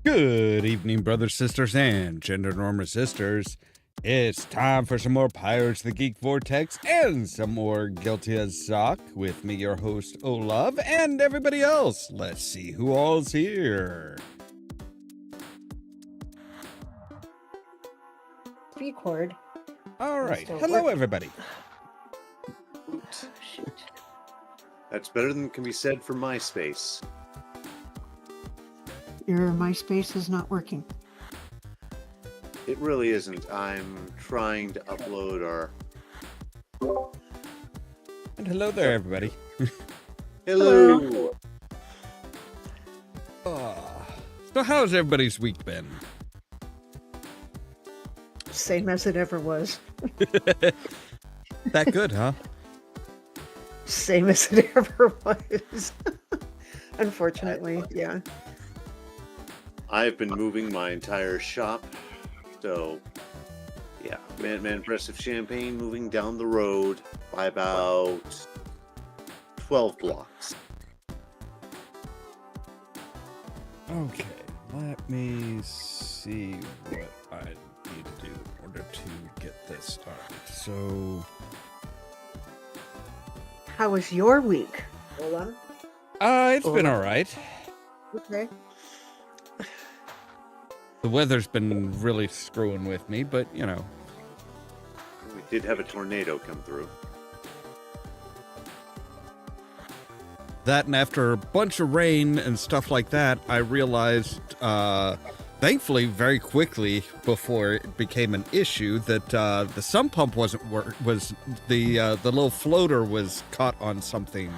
Good evening, brothers, sisters, and gender-normal sisters. It's time for some more Pirates of the Geek Vortex and some more Guilty as Sock with me, your host, Olav, and everybody else. Let's see who all's here. Record. All right. Hello, everybody. Shoot. That's better than can be said for MySpace. Your MySpace is not working. It really isn't. I'm trying to upload our... And hello there, everybody. Hello! So how's everybody's week been? Same as it ever was. That good, huh? Same as it ever was. Unfortunately, yeah. I've been moving my entire shop, so yeah, Man Impressive Champagne moving down the road by about 12 blocks. Okay, let me see what I need to do in order to get this started. So, How was your week, Ola? it's been all right. Okay. The weather's been really screwing with me, but, you know. We did have a tornado come through. That, and after a bunch of rain and stuff like that, I realized, thankfully, very quickly before it became an issue, that the sump pump was the little floater was caught on something.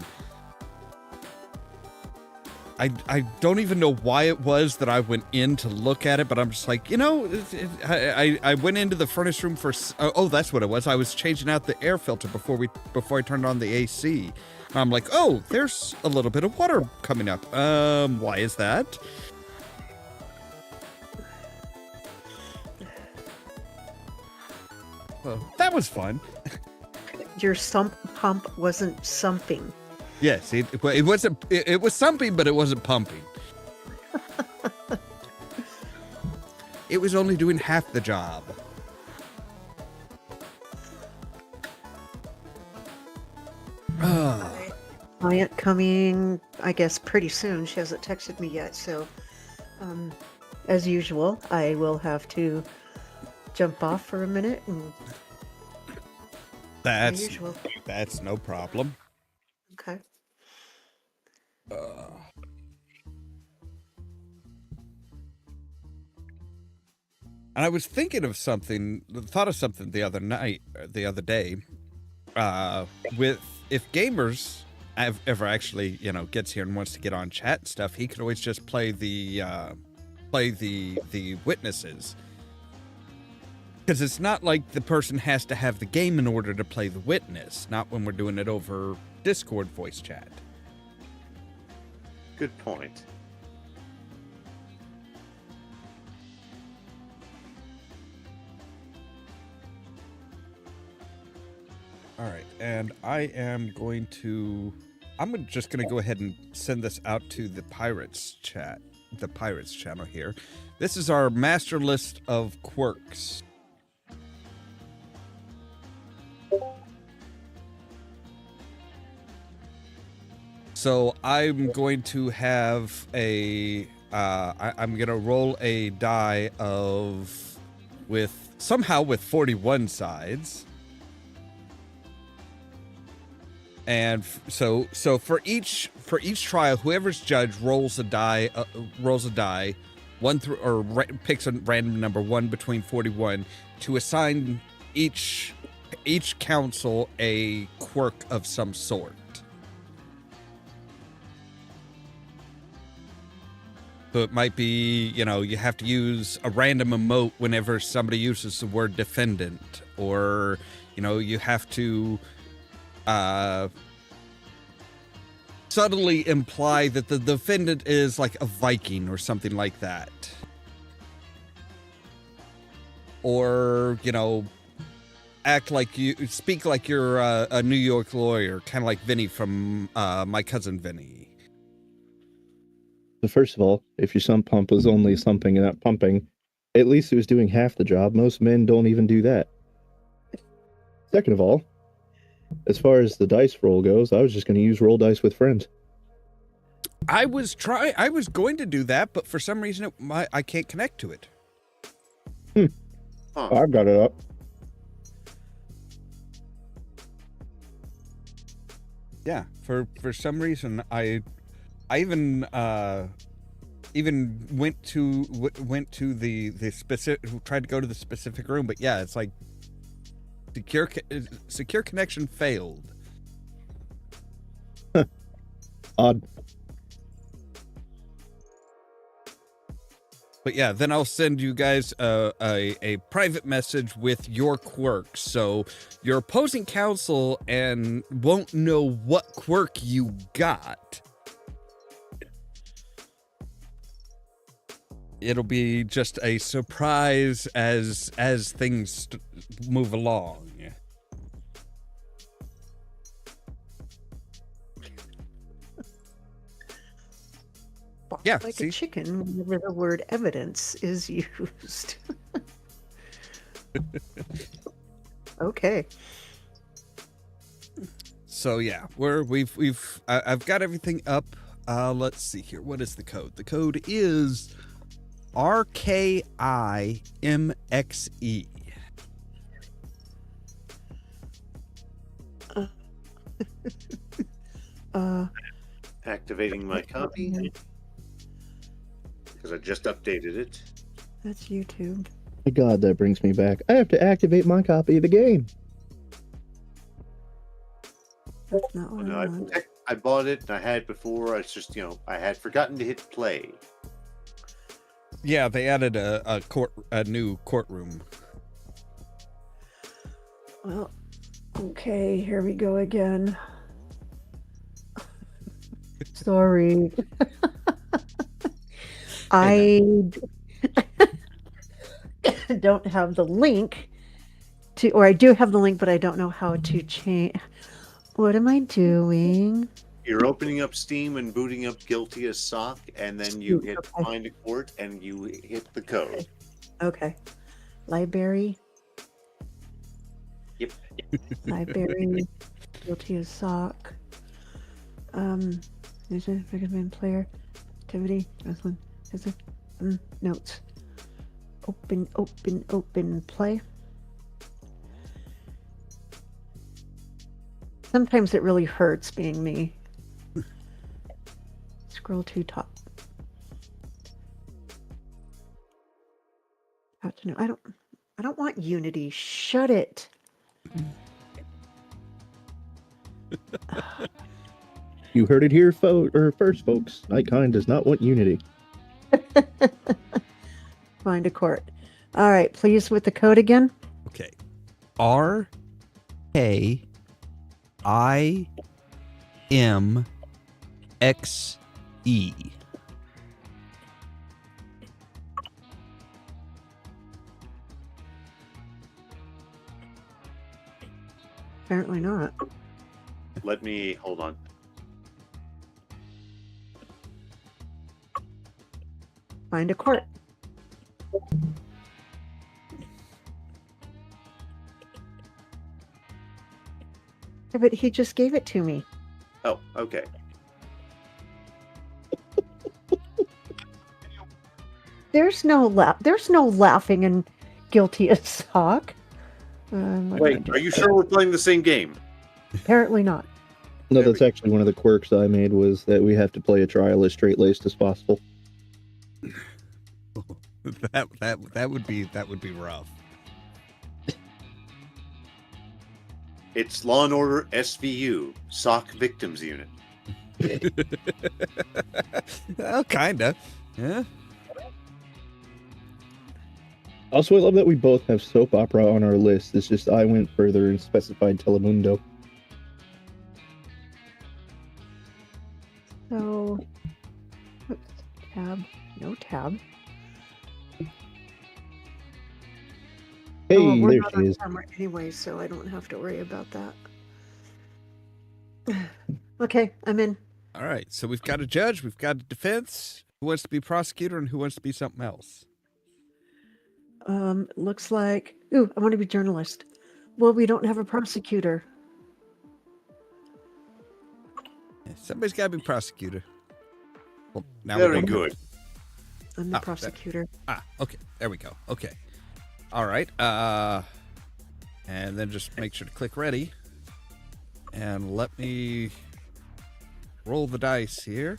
I don't even know why it was that I went in to look at it, but I'm just like, you know, I went into the furnace room for, oh, that's what it was. I was changing out the air filter before I turned on the AC. And I'm like, oh, there's a little bit of water coming up. Why is that? Well, that was fun. Your sump pump wasn't sumping. Yes, it wasn't. It was sumping, but it wasn't pumping. It was only doing half the job. Client coming, I guess, pretty soon. She hasn't texted me yet, so as usual, I will have to jump off for a minute. And as usual. That's no problem. Okay. And I was thinking of something, thought of something the other day, with if gamers ever actually, you know, gets here and wants to get on chat and stuff, he could always just play the witnesses. Because it's not like the person has to have the game in order to play the witness, not when we're doing it over Discord voice chat. Good point. All right, and I'm just going to go ahead and send this out to the Pirates chat, the Pirates channel here. This is our master list of quirks. So I'm going to have I'm going to roll a die with 41 sides. And so for each trial, whoever's judge rolls a die, one through, or picks a random number 1 between 41 to assign each counsel a quirk of some sort. So it might be, you know, you have to use a random emote whenever somebody uses the word defendant, or, you know, you have to subtly imply that the defendant is like a Viking or something like that. Or, you know, speak like you're a New York lawyer, kind of like Vinny from My Cousin Vinny. But first of all, if your sump pump was only sumping and not pumping, at least it was doing half the job. Most men don't even do that. Second of all, as far as the dice roll goes, I was just going to use roll dice with friends. I was going to do that, but for some reason I can't connect to it. Huh. I've got it up. Yeah, for some reason I even went to the specific, tried to go to the specific room, but yeah, it's like secure connection failed. Odd. But yeah, then I'll send you guys a private message with your quirks. So your opposing counsel and won't know what quirk you got. It'll be just a surprise as things move along. Yeah, like see? a chicken whenever the word evidence is used. Okay. So yeah, I've got everything up. Let's see here. What is the code? The code is RKIMXE. Activating my copy because I just updated it. That's YouTube. My God, that brings me back. I have to activate my copy of the game. That's not what No, I want. I bought it and I had it before. It's just, I had forgotten to hit play. Yeah, they added a new courtroom. Well, okay, here we go again. Sorry. I don't have the link to, or I do have the link, but I don't know how to change. What am I doing? You're opening up Steam and booting up Guilty as Sock, and then you hit Okay. Find a Court and you hit the code. Okay. Library. Yep. Library. Guilty as Sock. There's a recommend player. Activity. Rasclin. Notes. Open, play. Sometimes it really hurts being me. Scroll to top. How to know? I don't want Unity. Shut it. You heard it here first, folks. Nightkind does not want Unity. Find a court. All right, please with the code again. Okay. RKIMXE. Apparently not. Let me hold on. Find a court. Yeah, but he just gave it to me. Oh, okay. There's no laughing and Guilty as Sock. Wait, are you sure we're playing the same game? Apparently not. No, There that's we- actually one of the quirks I made, was that we have to play a trial as straight-laced as possible. That would be rough. It's Law and Order SVU, Sock Victims Unit. Well, kinda. Yeah. Also, I love that we both have soap opera on our list. It's just I went further and specified Telemundo. So, oops, tab, no tab. Hey, Oh, we're there not she on is. camera anyway, so I don't have to worry about that. Okay, I'm in. All right. So we've got a judge. We've got a defense. Who wants to be prosecutor and who wants to be something else? Looks like. Ooh, I want to be journalist. Well, we don't have a prosecutor. Yeah, somebody's got to be prosecutor. Well, now we Very don't have- good. I'm the prosecutor. Okay. There we go. Okay. All right. And then just make sure to click ready. And let me roll the dice here.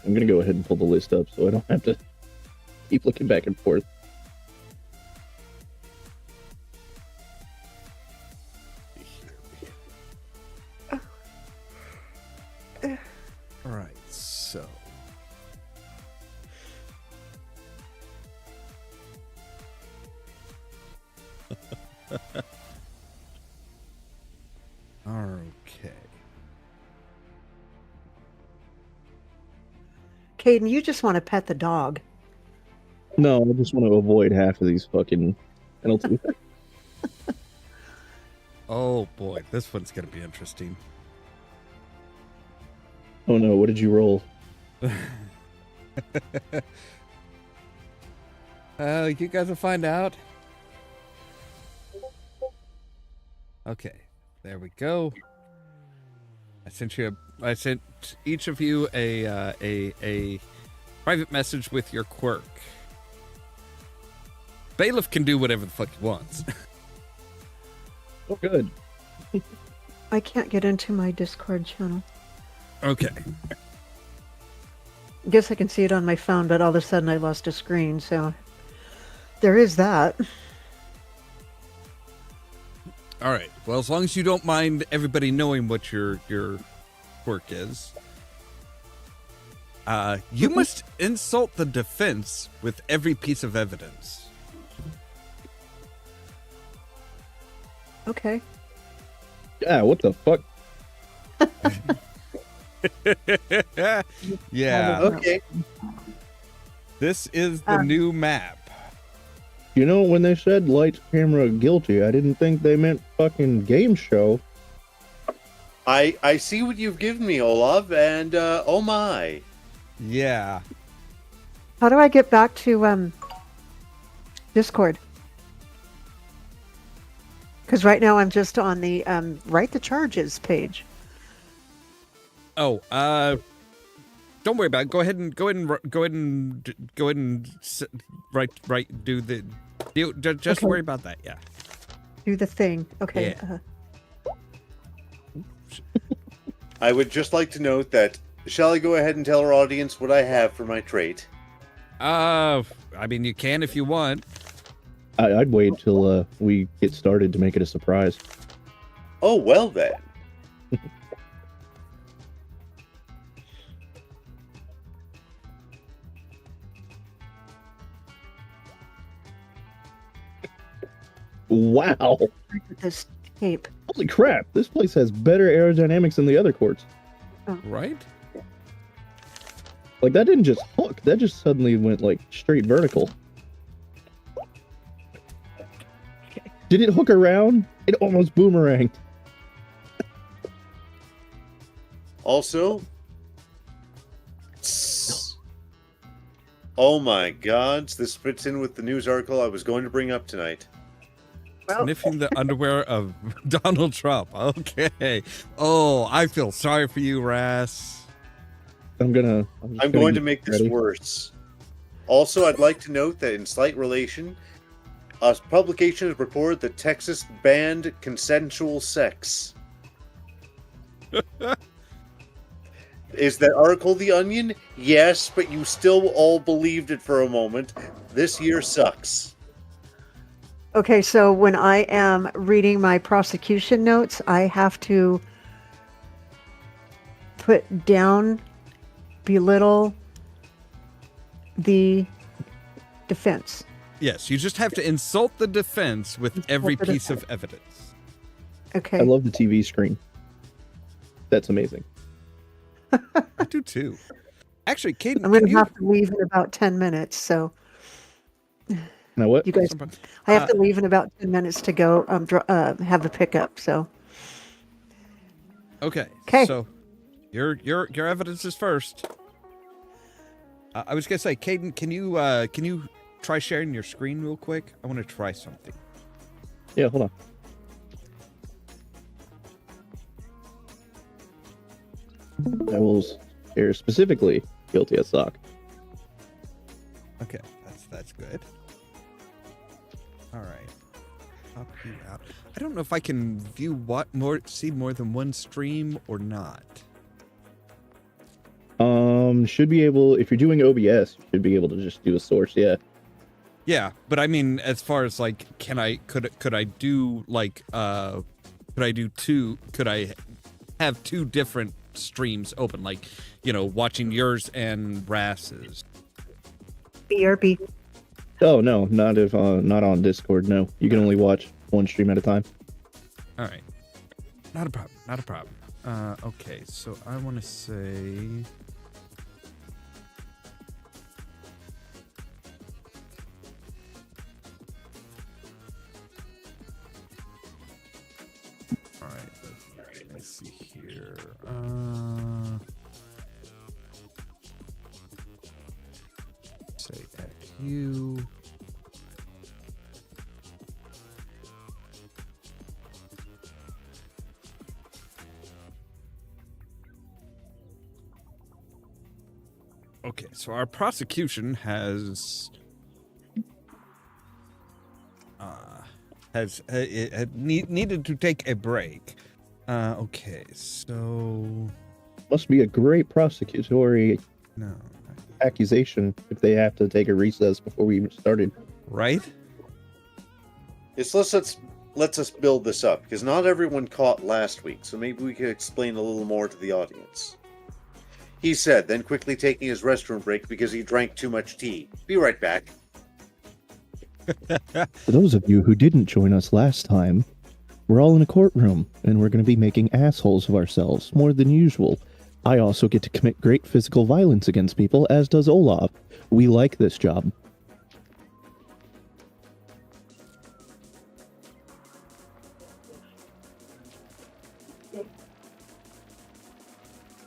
I'm gonna go ahead and pull the list up so I don't have to keep looking back and forth. All right. So. Okay. Caden, you just want to pet the dog. No, I just want to avoid half of these fucking penalties. Oh boy, this one's gonna be interesting. Oh no, what did you roll? You guys will find out. Okay, there we go. I sent each of you a private message with your quirk. Bailiff can do whatever the fuck he wants. Oh, good. I can't get into my Discord channel. Okay. I guess I can see it on my phone, but all of a sudden I lost a screen, so there is that. All right. Well, as long as you don't mind everybody knowing what your quirk is, you must insult the defense with every piece of evidence. Okay. Yeah, what the fuck? Yeah. Okay. This is the new map. You know, when they said lights, camera, guilty, I didn't think they meant fucking game show. I see what you've given me, Olaf, and oh my. Yeah. How do I get back to Discord? Because right now I'm just on the write the charges page. Oh, don't worry about it. Go ahead and do the deal. Just Okay. worry about that. Yeah. Do the thing. Okay. Yeah. I would just like to note that, shall I go ahead and tell our audience what I have for my trait? I mean, you can if you want. I'd wait till we get started to make it a surprise. Oh, well then. Wow. With this tape. Holy crap, this place has better aerodynamics than the other courts. Right? Like, that didn't just hook, that just suddenly went, like, straight vertical. Okay. Did it hook around? It almost boomeranged. Also, oh my god, this fits in with the news article I was going to bring up tonight. Well, Sniffing the underwear of Donald Trump. Okay. Oh, I feel sorry for you, Ras. I'm going to make this ready. worse. Also, I'd like to note that in slight relation, a publication has reported that Texas banned consensual sex. Is that article The Onion? Yes, but you still all believed it for a moment. This year sucks. okay, so when I am reading my prosecution notes, I have to put down, belittle the defense. Yes, you just have to insult the defense with every the piece of evidence. Okay. I love the TV screen. That's amazing. I do too. Actually, Caden, I'm going can to you... have to leave in about 10 minutes, so Now what? you guys, I have to leave in about 10 minutes to go have a pickup, so. Okay. 'Kay. So, your evidence is first. I was gonna say, Caden, can you try sharing your screen real quick? I want to try something. Yeah, hold on. I will share specifically guilty as sock. Okay, that's good. All right. Pop you out. I don't know if I can see more than one stream or not. Should be able, if you're doing OBS, you should be able to just do a source, yeah. Yeah, but I mean, as far as like, could I do like, could I have two different streams open, like, you know, watching yours and Rass's? BRB. Oh no, not on Discord. No, you can only watch one stream at a time. All right, not a problem. Not a problem. Okay, so I want to say. All right, let me see here. Say at you. Okay, so our prosecution has needed to take a break. Okay, so Must be a great prosecutory no, accusation if they have to take a recess before we even started. right? Let's us build this up, because not everyone caught last week, so maybe we could explain a little more to the audience. He said, then quickly taking his restroom break because he drank too much tea. Be right back. For those of you who didn't join us last time, we're all in a courtroom, and we're going to be making assholes of ourselves more than usual. I also get to commit great physical violence against people, as does Olaf. We like this job.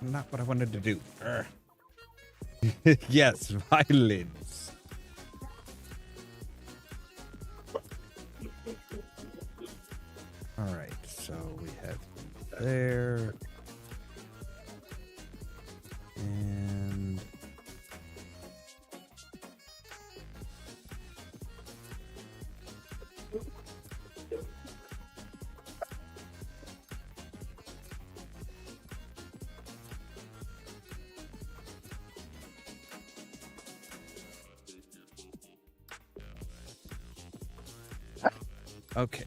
Not what I wanted to do. Yes, violence. All right, so we have there. And okay.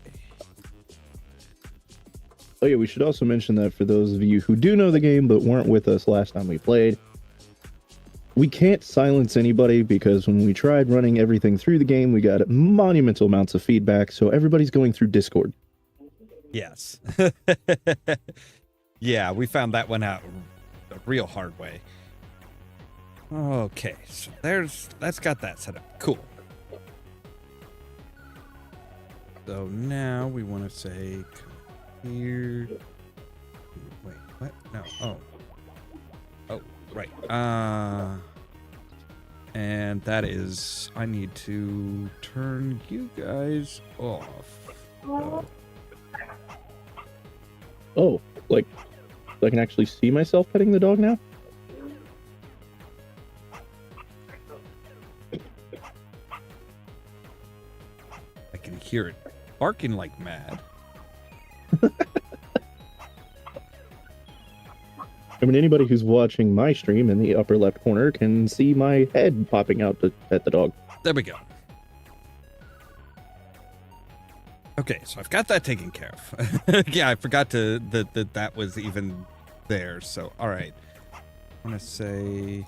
Oh yeah, we should also mention that for those of you who do know the game but weren't with us last time we played, we can't silence anybody because when we tried running everything through the game, we got monumental amounts of feedback, so everybody's going through Discord. Yes. Yeah, we found that one out the real hard way. Okay, so that's got that set up. Cool. So now we want to say here. Wait, what? No. Oh, right. And that is, I need to turn you guys off. So, Oh, like, I can actually see myself petting the dog now? I can hear it barking like mad. I mean, anybody who's watching my stream in the upper left corner can see my head popping out to pet the dog. There we go. Okay, so I've got that taken care of. Yeah, I forgot that was even there. So, all right. I want to say.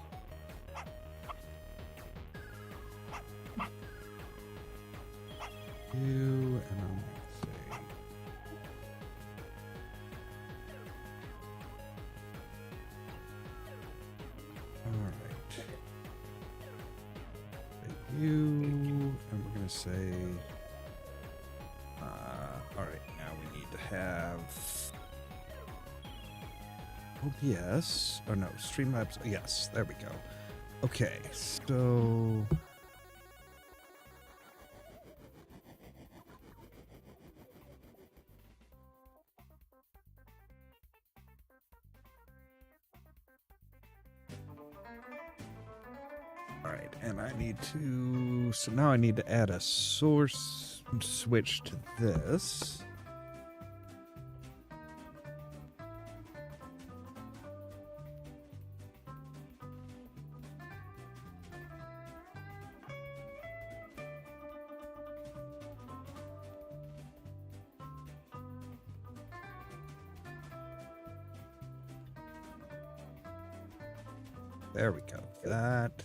You and I'm going to say. All right. You, and we're going to say. All right, now we need to have OBS. Oh no, Streamlabs. Yes, there we go. Okay, so. All right, and I need to. So now I need to add a source switch to this. There we go. That.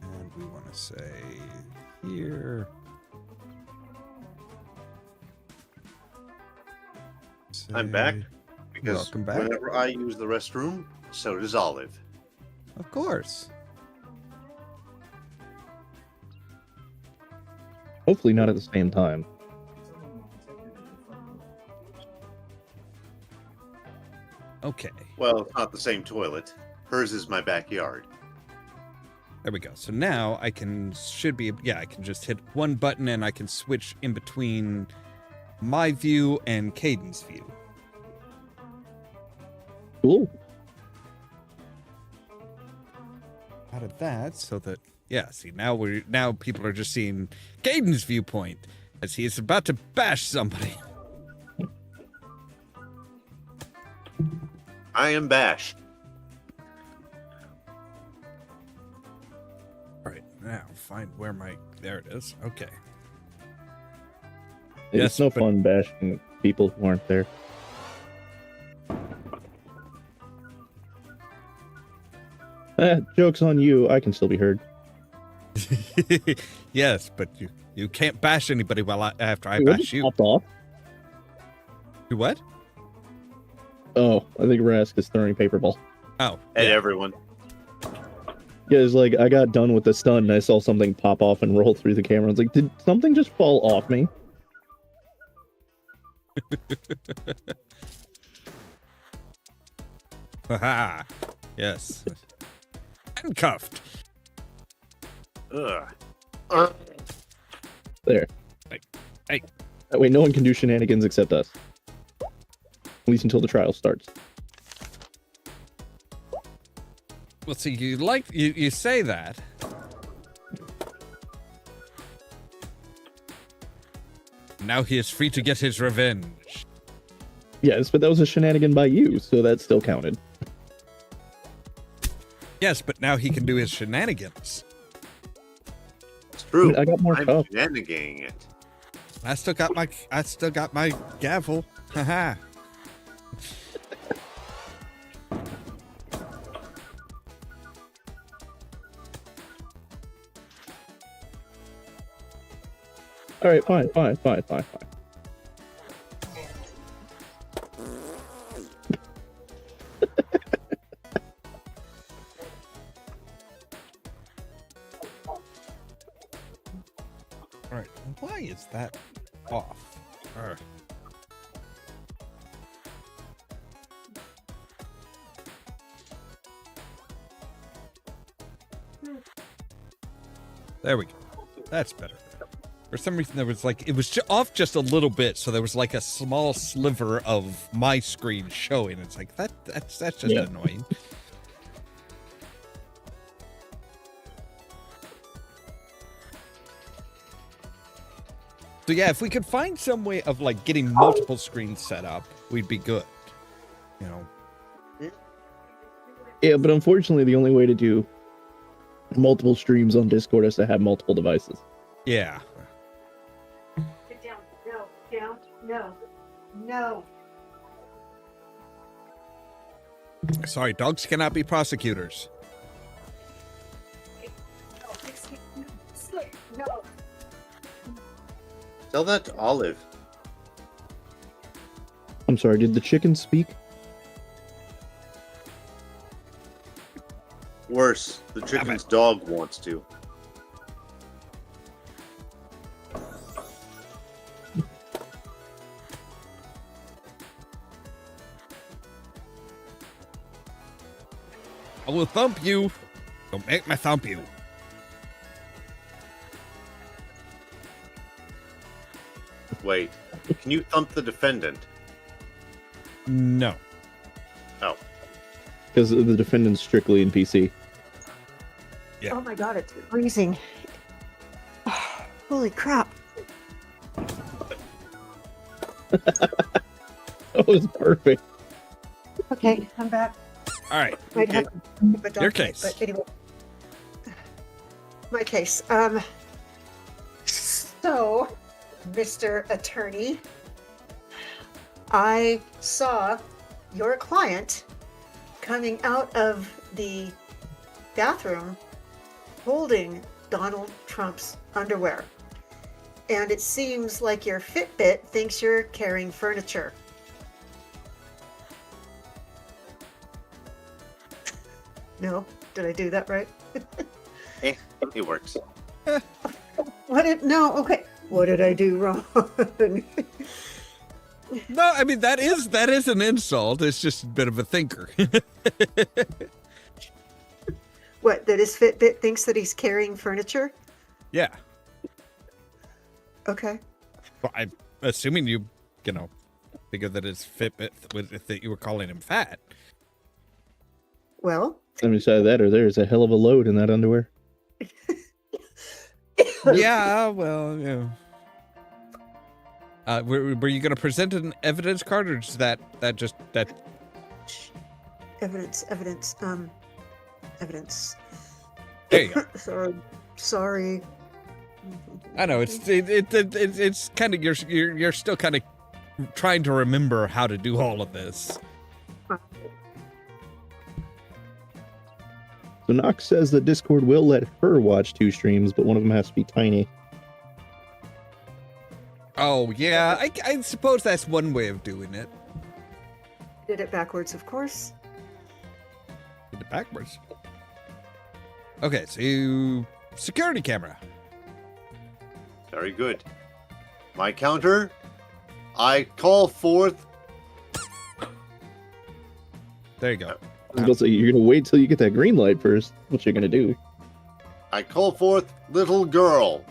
And we want to say here. I'm back. Say- Because Welcome back. whenever I use the restroom, so does Olive. Of course. Hopefully not at the same time. Okay. Well, it's not the same toilet. Hers is my backyard. There we go. So now I can I can just hit one button and I can switch in between my view and Caden's view. Cool. Out of that, so that see now people are just seeing Caden's viewpoint as he is about to bash somebody. I am bashed. All right, now find where there it is. Okay. It's Yes, no but- fun bashing people who aren't there. Joke's on you. I can still be heard. Yes, but you can't bash anybody after I Wait, what bash just you. popped off? You what? Oh, I think Rask is throwing a paper ball. Oh, Hey, yeah. everyone. Yeah, it's like I got done with the stun and I saw something pop off and roll through the camera. I was like, did something just fall off me? Haha. Yes. Handcuffed. Ugh. There. Hey. That way no one can do shenanigans except us. At least until the trial starts. Well, see, you say that. Now he is free to get his revenge. Yes, but that was a shenanigan by you, so that still counted. Yes, but now he can do his shenanigans. It's true. I got more I'm cup. shenaniganing it. I still got my gavel. Haha. Alright, fine. All right. Why is that off? There we go. That's better. For some reason, there was it was off just a little bit, so there was like a small sliver of my screen showing. It's like that's just annoying. So yeah, if we could find some way of getting multiple screens set up, we'd be good. You know. Yeah, but unfortunately the only way to do multiple streams on Discord is to have multiple devices. Yeah. Get down. No. Down. No. No. Sorry, dogs cannot be prosecutors. No. Tell that to Olive. I'm sorry, did the chicken speak? Worse, the chicken's dog wants to. I will thump you. Don't make me thump you. Wait, can you thump the defendant? No. Oh, Because the defendant's strictly in PC. Yeah. Oh my god, it's freezing. Holy crap. That was perfect. Okay, I'm back. All right. Might have to keep a Your document, case. But anyway. My case. So, Mr. Attorney, I saw your client coming out of the bathroom holding Donald Trump's underwear. And it seems like your Fitbit thinks you're carrying furniture. No? Did I do that right? it works. What did, no, okay. What did I do wrong? No, I mean that is an insult. It's just a bit of a thinker. What, that his Fitbit thinks that he's carrying furniture? Yeah. Okay. Well, I'm assuming you know, figure that his Fitbit that you were calling him fat. Well, I mean, besides that, or there's a hell of a load in that underwear. Yeah, well, yeah. Were you going to present an evidence card, or is that evidence. Evidence. There you go. Sorry. I know it's kind of you're still kind of trying to remember how to do all of this. So Nox says that Discord will let her watch 2 streams, but one of them has to be tiny. Oh yeah, I suppose that's one way of doing it. Did it backwards, of course. Did it backwards. Okay, so security camera. Very good. My counter, I call forth. There you go. I was gonna say, you're gonna wait till you get that green light first. What you're gonna do? I call forth little girl.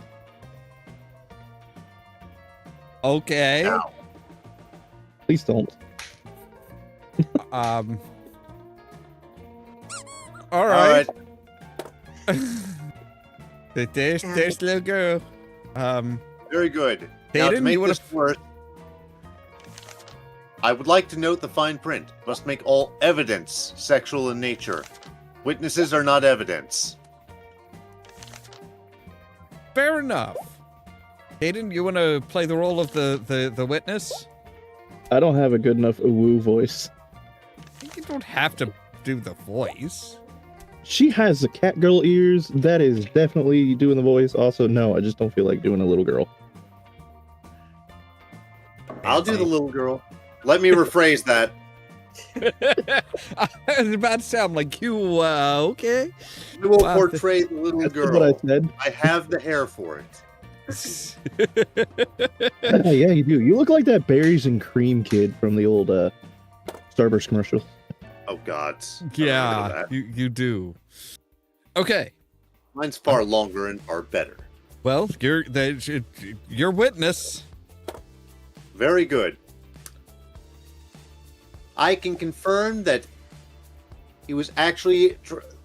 Okay. Now. Please don't. All All right. right. There's little girl. Very good. Now, to Hayden, make you wanna this work, I would like to note the fine print. Must make all evidence sexual in nature. Witnesses are not evidence. Fair enough. Hayden, you want to play the role of the witness? I don't have a good enough woo voice. You don't have to do the voice. She has the cat girl ears. That is definitely doing the voice. Also, no, I just don't feel like doing a little girl. I'll do the little girl. Let me rephrase that. I was about to sound like you. Okay. You will Wow. portray the little That's girl. what I said. I have the hair for it. Yeah, you do. You look like that berries and cream kid from the old Starburst commercial. Oh God. Yeah, you do. Okay. Mine's far longer and far better. Well, your witness. Very good. I can confirm that he was actually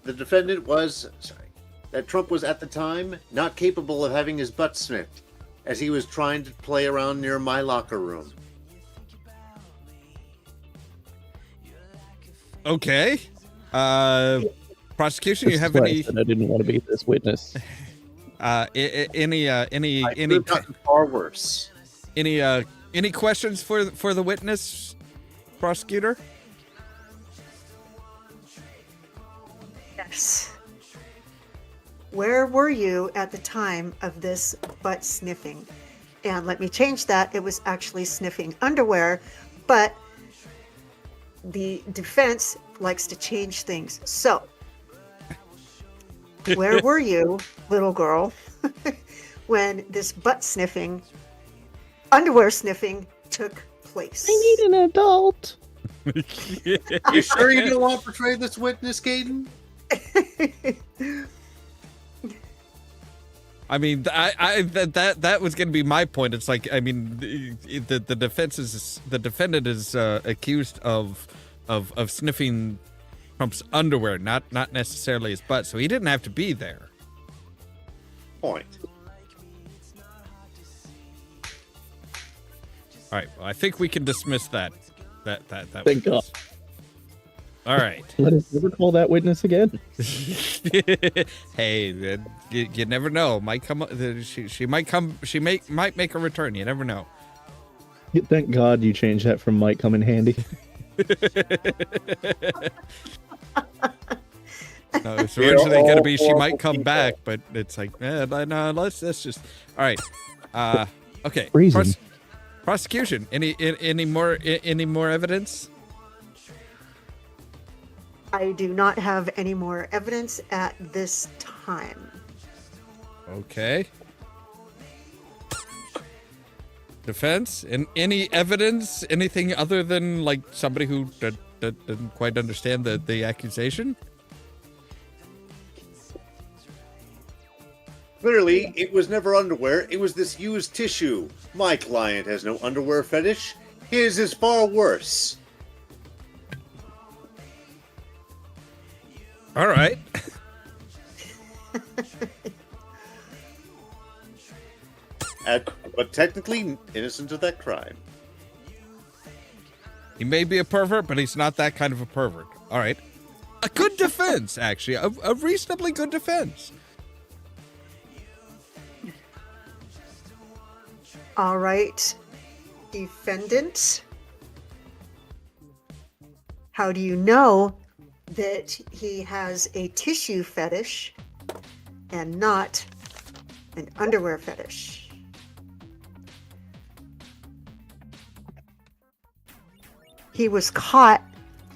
the defendant was that Trump was at the time not capable of having his butt sniffed as he was trying to play around near my locker room. Okay. Prosecution, you have And any I didn't want to be this witness. I could have gotten far worse. any questions for the witness, prosecutor? Yes. Where were you at the time of this butt sniffing? And let me change that. It was actually sniffing underwear, but the defense likes to change things. So, where were you, little girl, when this butt sniffing, underwear sniffing took place? I need an adult. You sure you don't want to portray this witness, Caden? I mean, that was going to be my point. It's like, I mean, the defendant is accused of sniffing Trump's underwear, not necessarily his butt. So he didn't have to be there. Point. All right. Well, I think we can dismiss that. Thank God. All right. Let us never call that witness again. Hey, you never know. Might come. She might come. She might make a return. You never know. Thank God you changed that from might come in handy. No, it's originally going to be she might come back, but it's like, no, let's just. All right. Okay. Prosecution. Any more evidence? I do not have any more evidence at this time. Okay. Defense? And any evidence? Anything other than like somebody who didn't quite understand the accusation? Clearly, it was never underwear. It was this used tissue. My client has no underwear fetish. His is far worse. All right. But technically innocent of that crime. He may be a pervert, but he's not that kind of a pervert. All right. A good defense, actually. A reasonably good defense. All right, defendant. How do you know that he has a tissue fetish and not an underwear fetish? He was caught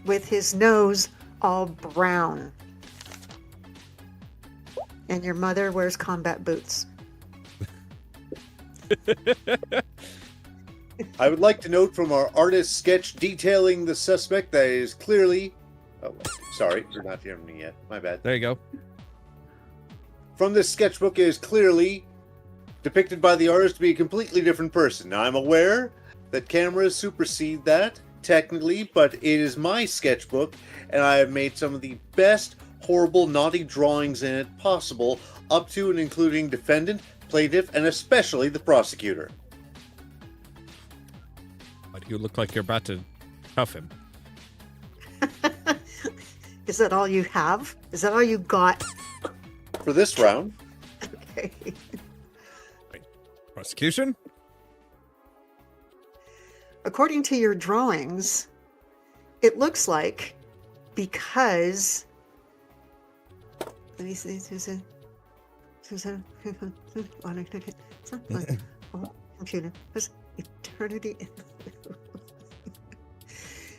with his nose all brown. And your mother wears combat boots. I would like to note from our artist sketch detailing the suspect that is clearly... Oh, sorry, you're not hearing me yet. My bad. There you go. From this sketchbook is clearly depicted by the artist to be a completely different person. Now, I'm aware that cameras supersede that, technically, but it is my sketchbook, and I have made some of the best horrible, naughty drawings in it possible, up to and including defendant, plaintiff, and especially the prosecutor. Why do you look like you're about to cuff him? Is that all you have? Is that all you got? For this round, Okay. Prosecution? According to your drawings, it looks like because... Let me see. Susan. Computer. Eternity.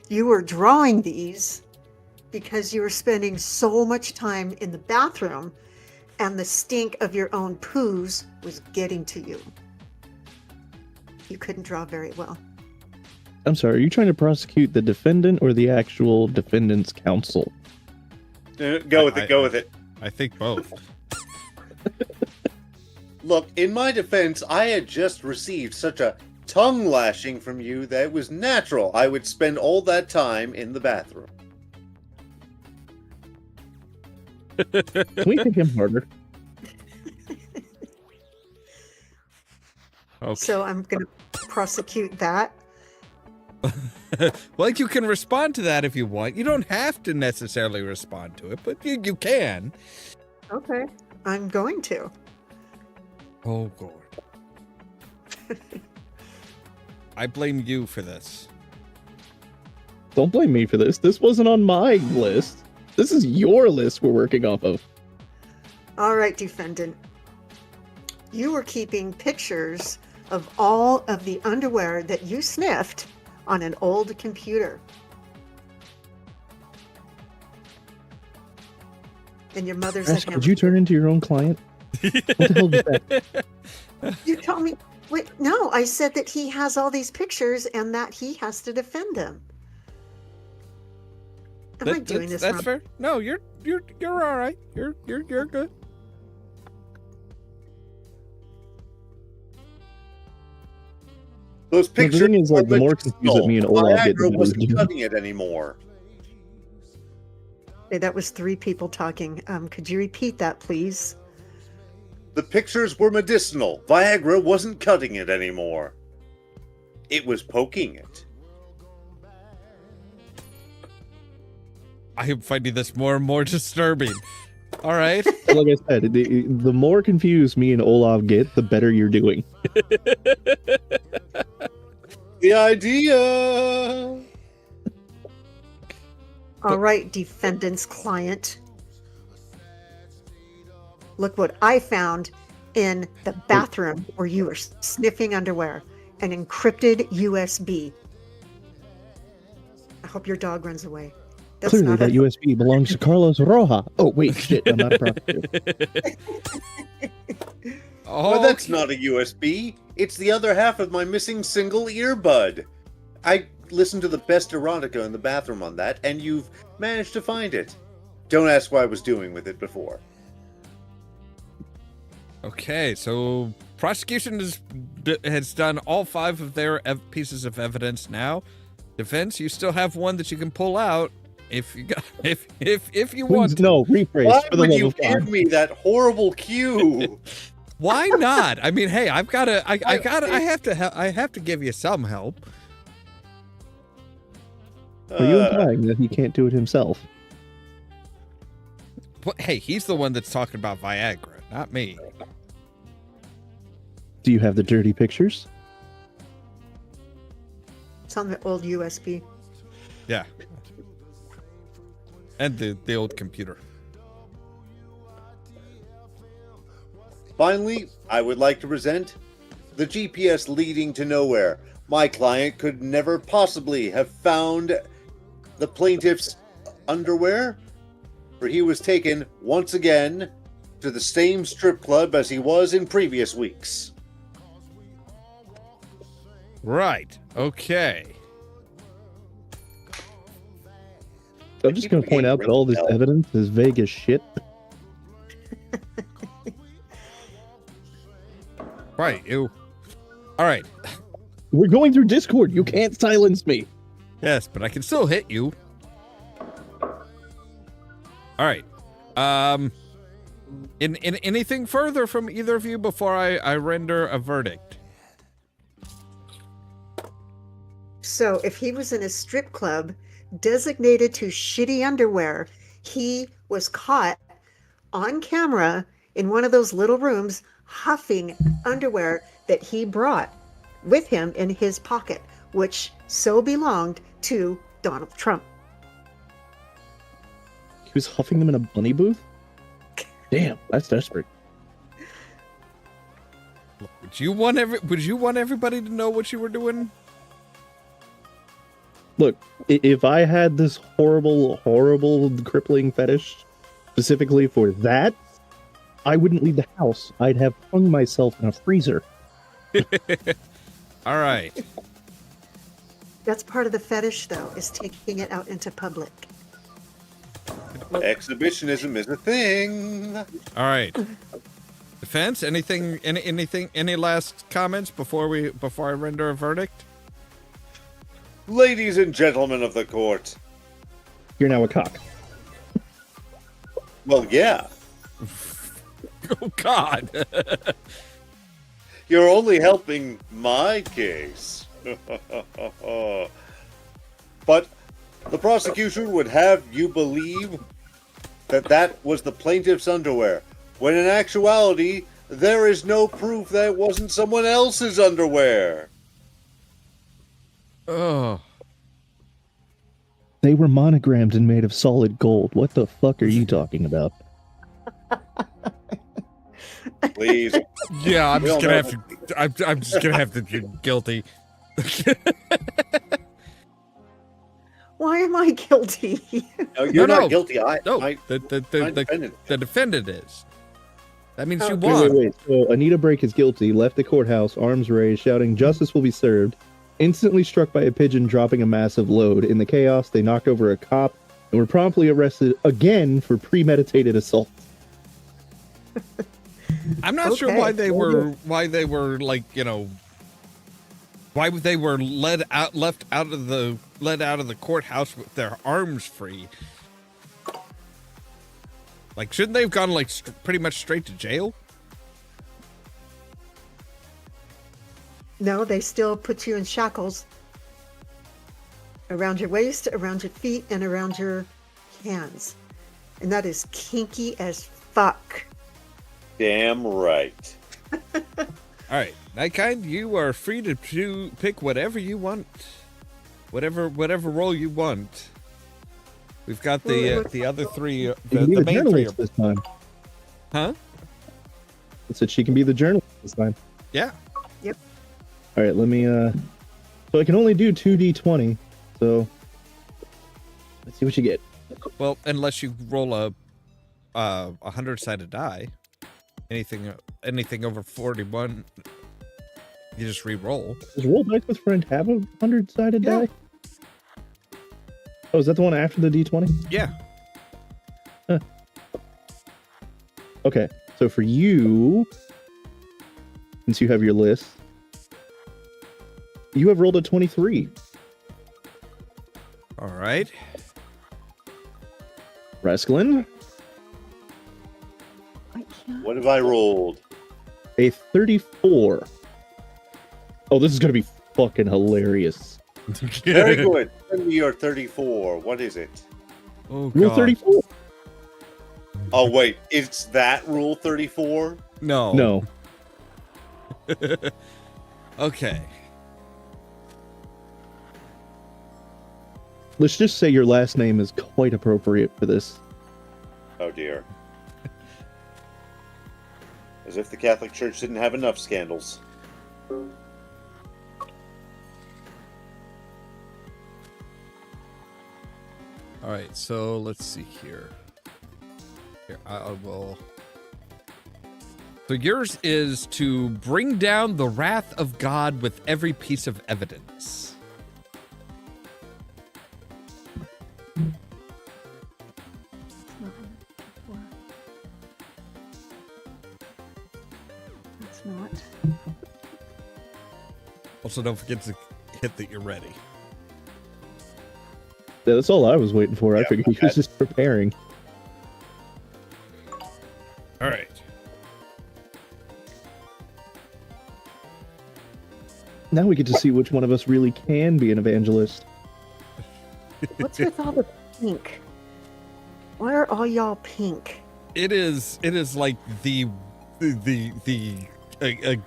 You were drawing these because you were spending so much time in the bathroom and the stink of your own poos was getting to you. You couldn't draw very well. I'm sorry, are you trying to prosecute the defendant or the actual defendant's counsel? go with it. I think both. Look, in my defense, I had just received such a tongue lashing from you that it was natural I would spend all that time in the bathroom. Can we hit him harder? Okay. So I'm going to prosecute that. Well, you can respond to that if you want. You don't have to necessarily respond to it, but you can. Okay. I'm going to. Oh, God. I blame you for this. Don't blame me for this. This wasn't on my list. This is your list we're working off of. All right, defendant. You were keeping pictures of all of the underwear that you sniffed on an old computer. And your mother's Ash, like, did you turn into your own client? What the hell was that? You told me, wait, no, I said that he has all these pictures and that he has to defend them. Am I doing this That's wrong? fair. No, you're all right. You're good. Those The pictures thing is, like, are the more confused that medicinal. me and Olaf get, the Viagra better wasn't we do. cutting it anymore. Hey, that was 3 people talking. Could you repeat that, please? The pictures were medicinal. Viagra wasn't cutting it anymore. It was poking it. I am finding this more and more disturbing. All right. Like I said, the more confused me and Olaf get, the better you're doing. The idea. All right, defendant's client. Look what I found in the bathroom where you were sniffing underwear. An encrypted USB. I hope your dog runs away. That's Clearly, not that a- USB belongs to Carlos Roja. Oh, wait, shit, I'm not a prostitute. Well, that's not a USB. It's the other half of my missing single earbud. I listened to the best erotica in the bathroom on that, and you've managed to find it. Don't ask what I was doing with it before. Okay, so prosecution has done all 5 of their pieces of evidence now. Defense, you still have one that you can pull out if you got, if you want. Please, to. no, rephrase, Why for the would love you of give God. me that horrible cue? Why not? I mean, hey, I have to give you some help. Are you implying that he can't do it himself? But hey, he's the one that's talking about Viagra, not me. Do you have the dirty pictures? It's on the old USB. Yeah. And the old computer. Finally, I would like to present the GPS leading to nowhere. My client could never possibly have found the plaintiff's underwear, for he was taken once again to the same strip club as he was in previous weeks. Right. Okay. I'm just going to point out that all this evidence is vague as shit. Right. You. All right. We're going through Discord. You can't silence me. Yes, but I can still hit you. All right. In anything further from either of you before I render a verdict? So if he was in a strip club designated to shitty underwear, he was caught on camera in one of those little rooms huffing underwear that he brought with him in his pocket, which so belonged to Donald Trump. He was huffing them in a bunny booth? Damn, that's desperate. Would you want everybody to know what you were doing? Look, if I had this horrible, horrible, crippling fetish specifically for that, I wouldn't leave the house. I'd have hung myself in a freezer. All right. That's part of the fetish, though, is taking it out into public. Exhibitionism is a thing. All right. Defense, any last comments before I render a verdict? Ladies and gentlemen of the court. You're now a cock. Well, yeah. Oh God. You're only helping my case. But the prosecution would have you believe that was the plaintiff's underwear, when in actuality, there is no proof that it wasn't someone else's underwear. Oh. They were monogrammed and made of solid gold. What the fuck are you talking about? Please. Yeah, I'm We just all gonna know have to. I'm just gonna have to be guilty. Why am I guilty? No, you're No. not guilty. No, I the defendant is. That means you Oh. won. Wait. So Anita Brake is guilty, left the courthouse, arms raised, shouting, "Justice will be served." Instantly struck by a pigeon dropping a massive load. In the chaos, they knocked over a cop, and were promptly arrested again for premeditated assault. I'm not sure Okay. why they were like, you know, why they were led out of the courthouse with their arms free. Like, shouldn't they have gone like pretty much straight to jail? No, they still put you in shackles around your waist, around your feet, and around your hands. And that is kinky as fuck. Damn right. All right, Nightkind, you are free to pick whatever you want, whatever role you want. We've got the other three, She can be the the main three. journalist this time. Huh? It said she can be the journalist this time. Yeah. All right, let me. So I can only do 2d20. So let's see what you get. Well, unless you roll a 100-sided die, anything over 41, you just re-roll. Does roll dice with friend have a 100-sided Yeah. die? Oh, is that the one after the d20? Yeah. Okay, so for you, since you have your list, you have rolled a 23. All right. Rasclin, I can't. What have I rolled? a 34. Oh, this is gonna be fucking hilarious. Very good. Send me your 34. What is it? Oh, Rule God. 34? Oh, wait. It's that rule 34? No. No. Okay. Let's just say your last name is quite appropriate for this. Oh, dear. As if the Catholic Church didn't have enough scandals. All right, so let's see here. Here, I will. So yours is to bring down the wrath of God with every piece of evidence. It's not. Also, don't forget to hit that you're ready. Yeah, that's all I was waiting for. I Yeah, figured he was just preparing. All right. Now we get to see which one of us really can be an evangelist. What's with all the pink? Why are all y'all pink? It is like the a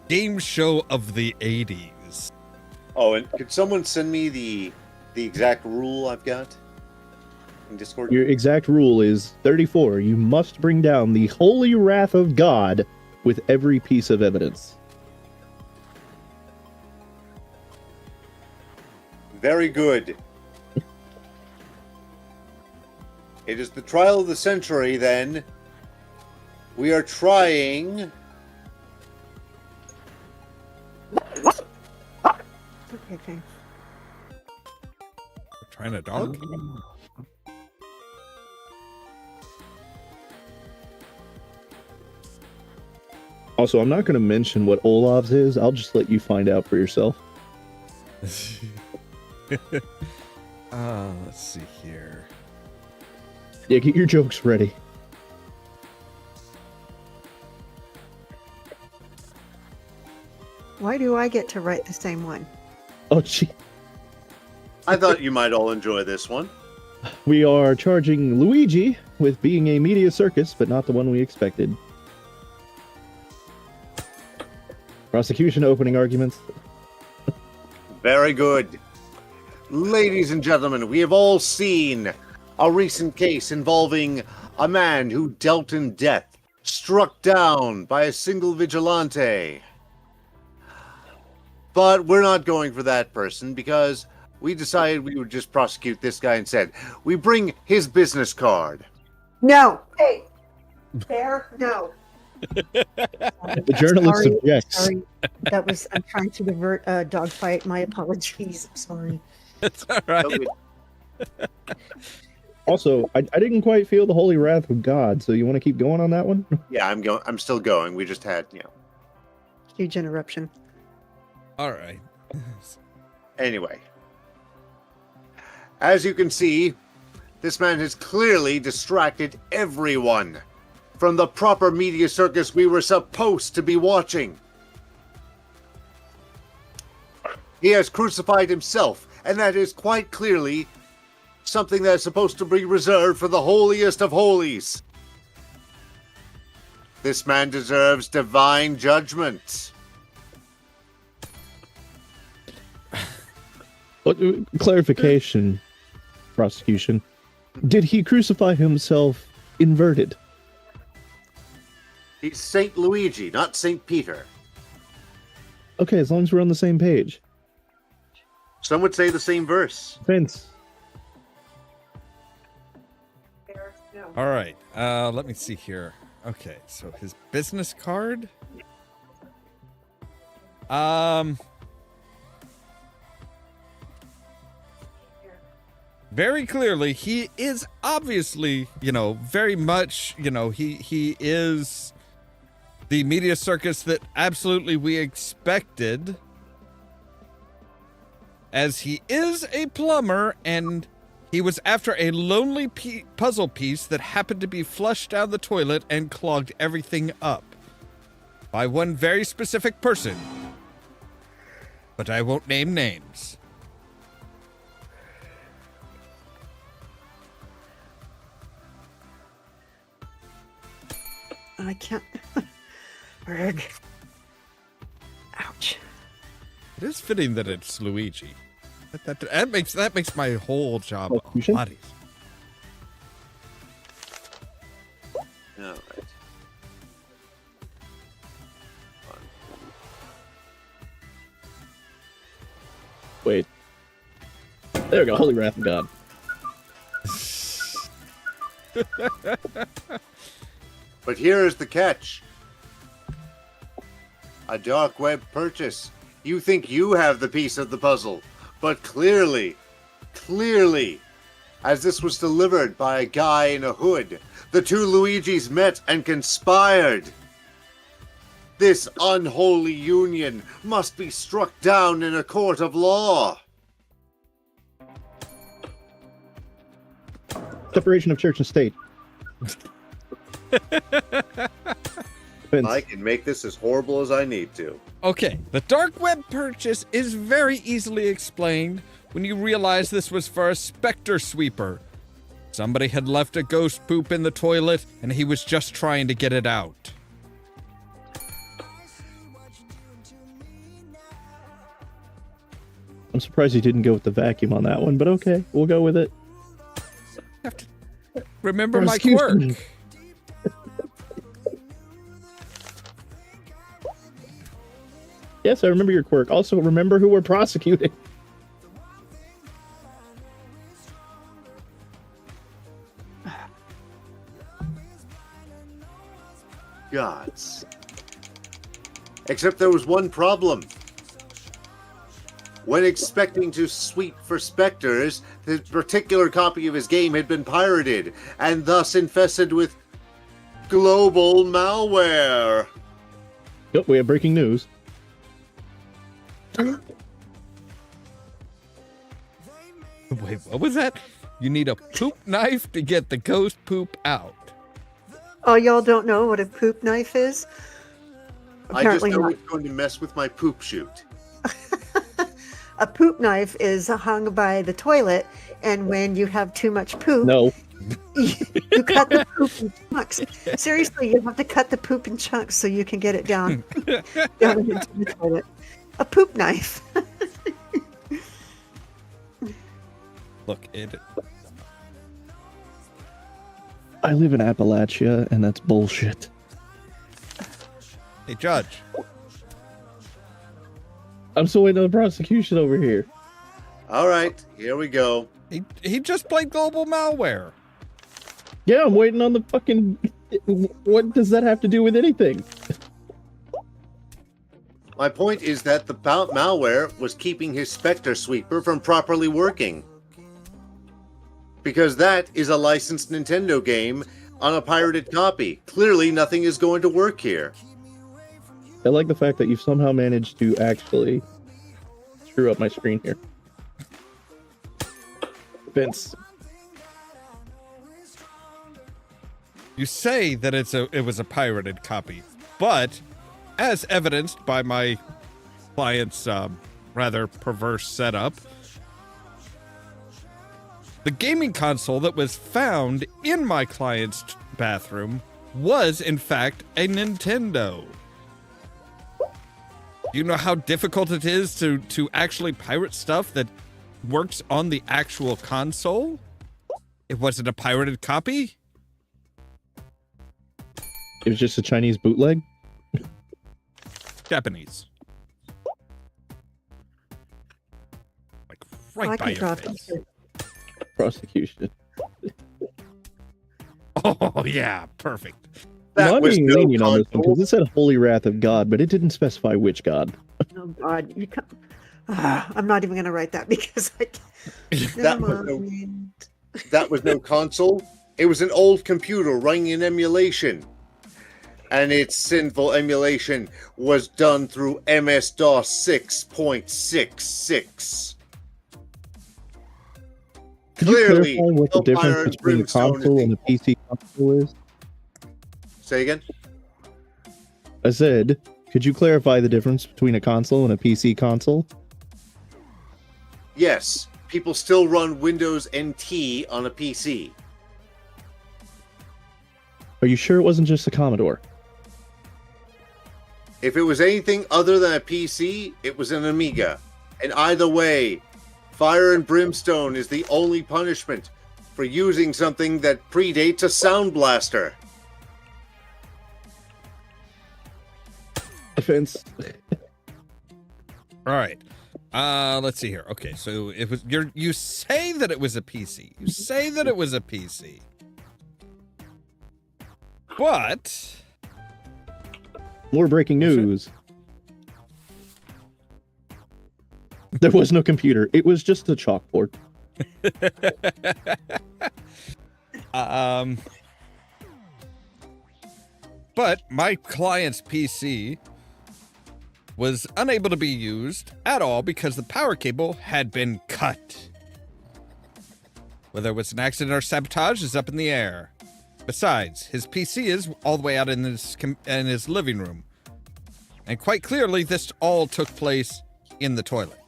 game show of the 80s. Oh, and could someone send me the exact rule I've got in Discord? Your exact rule is 34. You must bring down the holy wrath of God with every piece of evidence. Very good. It is the trial of the century, then. We are trying... Okay. We're trying to dog. Also, I'm not going to mention what Olav's is. I'll just let you find out for yourself. Let's see here. Yeah, get your jokes ready. Why do I get to write the same one? Oh, gee. I thought you might all enjoy this one. We are charging Luigi with being a media circus, but not the one we expected. Prosecution opening arguments. Very good. Ladies and gentlemen, we have all seen a recent case involving a man who dealt in death, struck down by a single vigilante. But we're not going for that person because we decided we would just prosecute this guy instead. We bring his business card. No. Hey. Bear. No. The journalist Sorry, objects. Sorry. That was. I'm trying to divert a dogfight. My apologies. I'm sorry. It's all right. Okay. Also, I didn't quite feel the holy wrath of God, so you want to keep going on that one? Yeah, I'm still going. We just had, Huge interruption. All right. Anyway. As you can see, this man has clearly distracted everyone from the proper media circus we were supposed to be watching. He has crucified himself, and that is quite clearly something that is supposed to be reserved for the holiest of holies. This man deserves divine judgment. Clarification, prosecution. Did he crucify himself inverted? He's Saint Luigi, not Saint Peter. Okay, as long as we're on the same page. Some would say the same verse. Vince. All right. Let me see here. Okay, so his business card. Very clearly, he is obviously, very much, he is the media circus that absolutely we expected, as he is a plumber, and he was after a lonely puzzle piece that happened to be flushed down the toilet and clogged everything up by one very specific person. But I won't name names. I can't. Rig. Ouch. It is fitting that it's Luigi. That makes my whole job a Prosecution? lot easier. All right. Wait. There we go. Holy wrath of God. But here is the catch. A dark web purchase. You think you have the piece of the puzzle, but clearly, as this was delivered by a guy in a hood, the two Luigis met and conspired. This unholy union must be struck down in a court of law. Separation of church and state. Vince. I can make this as horrible as I need to. Okay, the dark web purchase is very easily explained when you realize this was for a specter sweeper. Somebody had left a ghost poop in the toilet, and he was just trying to get it out. I'm surprised you didn't go with the vacuum on that one, but okay, we'll go with it. Have to remember my Prosecution. quirk. Yes, I remember your quirk. Also, remember who we're prosecuting. Gods. Except there was one problem. When expecting to sweep for specters, the particular copy of his game had been pirated, and thus infested with global malware. Yep, we have breaking news. Wait, what was that? You need a poop knife to get the ghost poop out. Oh, y'all don't know what a poop knife is? I just know not. it's going to mess with my poop chute. A poop knife is hung by the toilet, and when you have too much poop, No. you cut the poop in chunks. Seriously, you have to cut the poop in chunks so you can get it down into the toilet. A poop knife. Look, it. I live in Appalachia, and that's bullshit. Hey, Judge. I'm still waiting on the prosecution over here. All right, here we go. He just played global malware. Yeah, I'm waiting on the fucking... What does that have to do with anything? My point is that the malware was keeping his Spectre sweeper from properly working. Because that is a licensed Nintendo game on a pirated copy. Clearly, nothing is going to work here. I like the fact that you've somehow managed to actually screw up my screen here. Vince. You say that it was a pirated copy, but as evidenced by my client's rather perverse setup, the gaming console that was found in my client's bathroom was, in fact, a Nintendo. Do you know how difficult it is to actually pirate stuff that works on the actual console? It wasn't a pirated copy? It was just a Chinese bootleg? Japanese. Like, right by your face. Prosecution. Oh, yeah, perfect. That I'm was being no lenient on this one console. because it said holy wrath of God, but it didn't specify which God. Oh God, you can't. I'm not even going to write that because I can't. That Never was no- mind. That was no console. It was an old computer running an emulation. And its sinful emulation was done through MS-DOS 6.66. Could you Clearly, clarify what the Hellfire difference and between a Brimstone console is and a PC console is? Say again? I said, could you clarify the difference between a console and a PC console? Yes, people still run Windows NT on a PC. Are you sure it wasn't just a Commodore? If it was anything other than a PC, it was an Amiga. And either way, Fire and Brimstone is the only punishment for using something that predates a Sound Blaster. Defense. All right. Let's see here. Okay, so it was you say that it was a PC. You say that it was a PC. But More breaking news. There was no computer. It was just a chalkboard. But my client's PC was unable to be used at all because the power cable had been cut. Whether it was an accident or sabotage is up in the air. Besides, his PC is all the way out in his living room. And quite clearly, this all took place in the toilet.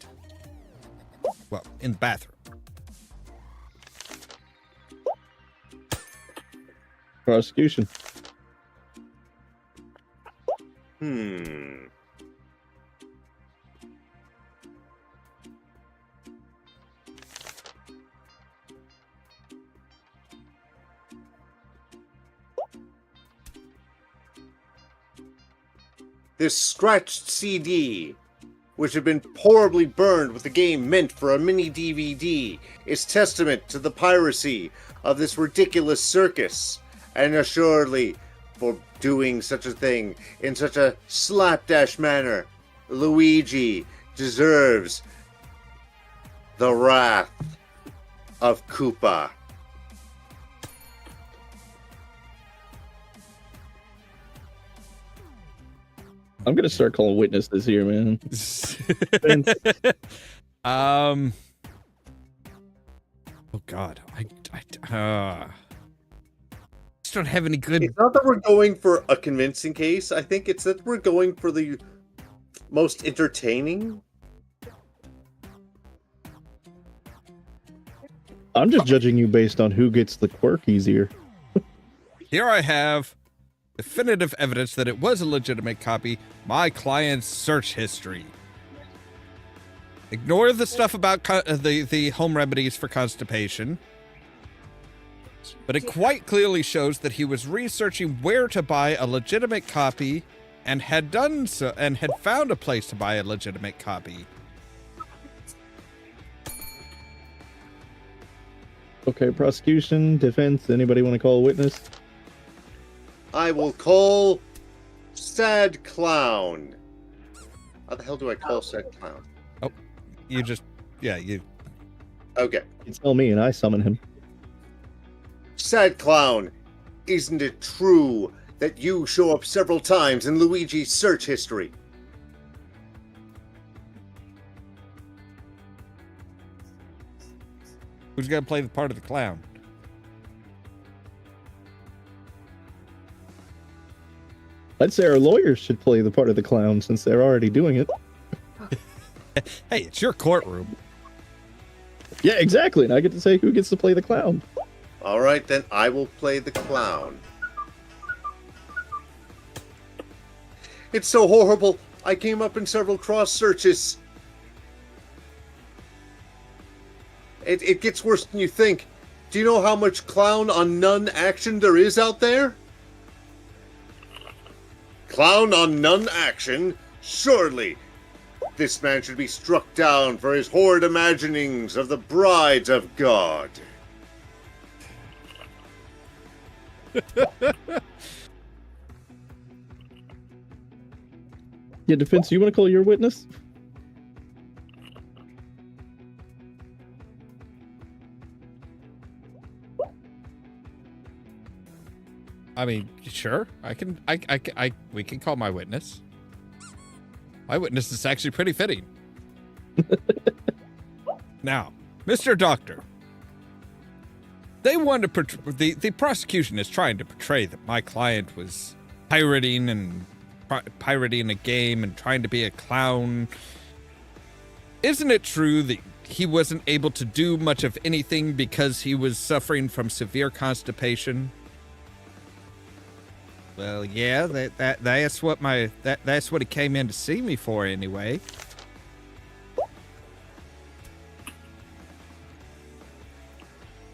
Well, in the bathroom. Prosecution. This scratched CD, which had been horribly burned with the game meant for a mini DVD, is testament to the piracy of this ridiculous circus, and assuredly, for doing such a thing in such a slapdash manner, Luigi deserves the wrath of Koopa. I'm gonna start calling witnesses here, man. Oh God, I just don't have any good. It's not that we're going for a convincing case. I think it's that we're going for the most entertaining. I'm just judging you based on who gets the quirk easier. Here I have definitive evidence that it was a legitimate copy. My client's search history. Ignore the stuff about the home remedies for constipation. But it quite clearly shows that he was researching where to buy a legitimate copy and had done so and had found a place to buy a legitimate copy. Okay, prosecution, defense, anybody want to call a witness? I will call Sad Clown. How the hell do I call Sad Clown? You just, yeah, you. Okay. You tell me and I summon him. Sad clown, isn't it true that you show up several times in Luigi's search history? Who's gonna play the part of the clown? I'd say our lawyers should play the part of the clown since they're already doing it. Hey, it's your courtroom. Yeah, exactly. And I get to say who gets to play the clown. All right, then I will play the clown. It's so horrible. I came up in several cross searches. It gets worse than you think. Do you know how much clown on none action there is out there? Clown on none action? Surely. This man should be struck down for his horrid imaginings of the brides of God. Yeah, defense, you want to call your witness? I mean, sure. We can call my witness. My witness is actually pretty fitting. Now, Mr. Doctor, they want to the prosecution is trying to portray that my client was pirating a game and trying to be a clown. Isn't it true that he wasn't able to do much of anything because he was suffering from severe constipation? Well, yeah, that's what that's what he came in to see me for anyway.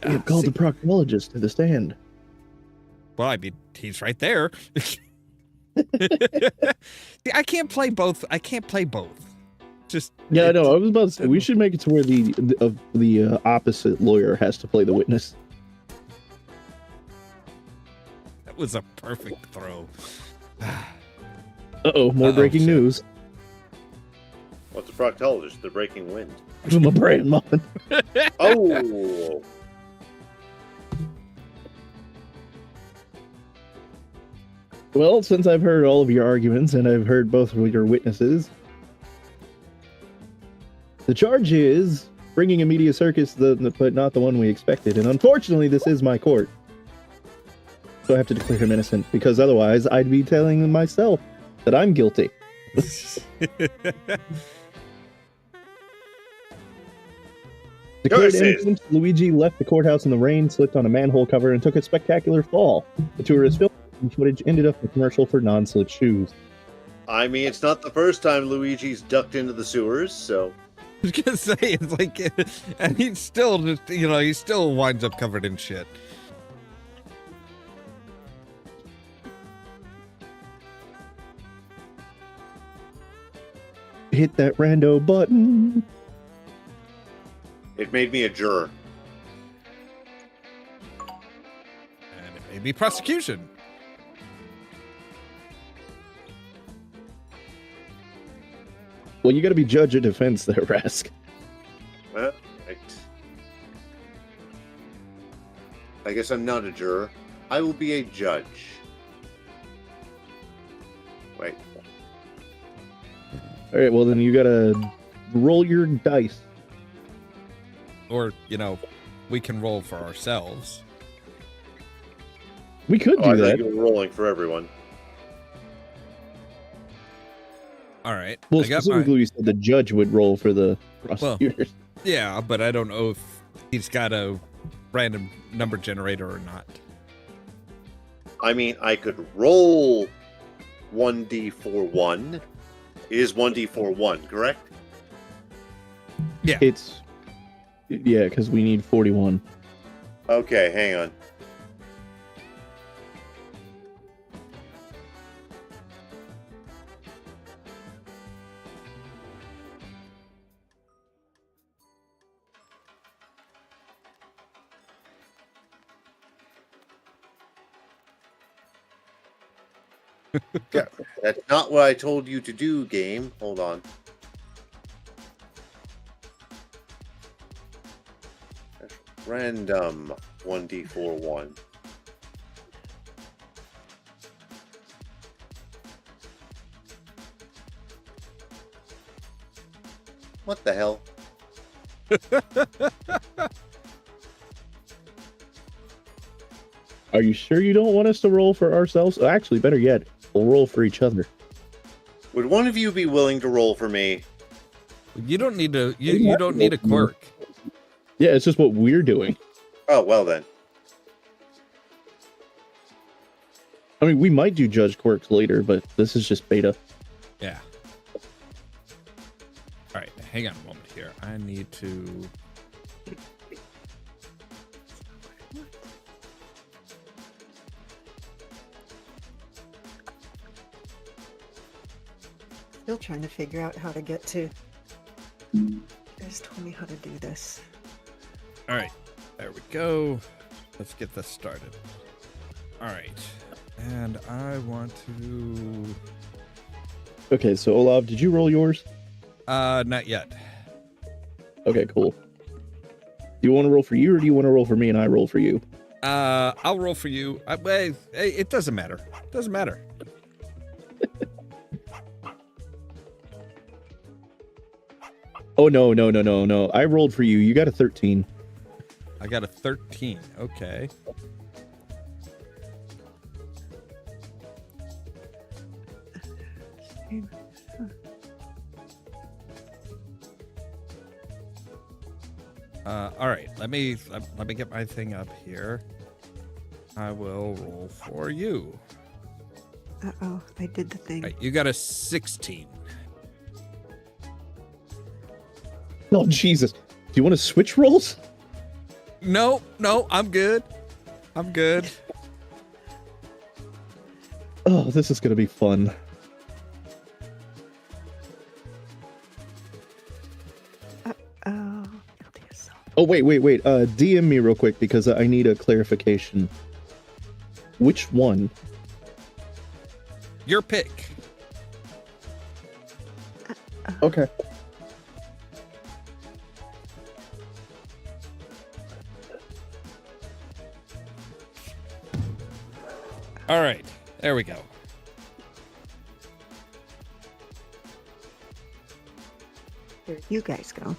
We have called the proctologist to the stand. Well, I mean, he's right there. See, I can't play both. Just Yeah, I know. I was about to say we should make it to where the opposite lawyer has to play the witness. That was a perfect throw. Uh-oh, more breaking shit. news. What's a proctologist? They're breaking wind. From a brain moment. Oh! Well, since I've heard all of your arguments and I've heard both of your witnesses, the charge is bringing a media circus, but not the one we expected. And unfortunately, this is my court. So I have to declare him innocent, because otherwise I'd be telling myself that I'm guilty. Declared innocent, Luigi left the courthouse in the rain, slipped on a manhole cover, and took a spectacular fall. The tourist film footage ended up in a commercial for non-slip shoes. I mean, it's not the first time Luigi's ducked into the sewers, so... I was gonna say, it's like, and he still just, he still winds up covered in shit. Hit that rando button. It made me a juror. And it may be prosecution. Well, you gotta be judge of defense there, Rask. Well, right. I guess I'm not a juror. I will be a judge. Wait. Alright, well then you gotta roll your dice. Or, we can roll for ourselves. We could I do thought that. you were rolling for everyone. All right. Well, I got specifically, we said the judge would roll for the prosecutors. Yeah, but I don't know if he's got a random number generator or not. I mean, I could roll 1d4-1. It is 1d4-1, correct? Yeah. Yeah, because we need 41. Okay, hang on. Yeah, that's not what I told you to do, game. Hold on. Random 1d4-1. What the hell? Are you sure you don't want us to roll for ourselves? Actually, better yet, we'll roll for each other. Would one of you be willing to roll for me? You don't need to. You don't need a quirk. Yeah, it's just what we're doing. Oh, well then. I mean, we might do judge quirks later, but this is just beta. Yeah. All right, hang on a moment here. I need to. Still trying to figure out how to get to. You guys told me how to do this. All right, there we go. Let's get this started. All right, and I want to. Okay, so Olav, did you roll yours? Not yet. Okay, cool. Do you want to roll for you, or do you want to roll for me and I roll for you? I'll roll for you. It doesn't matter. It doesn't matter. Oh, no. I rolled for you. You got a 13. I got a 13. Okay. All right. Let me get my thing up here. I will roll for you. Uh-oh, I did the thing. All right, you got a 16. Oh, Jesus. Do you want to switch rolls? No, I'm good. I'm good. Oh, this is going to be fun. Oh, wait. DM me real quick because I need a clarification. Which one? Your pick. Okay. All right. There we go. There you guys go.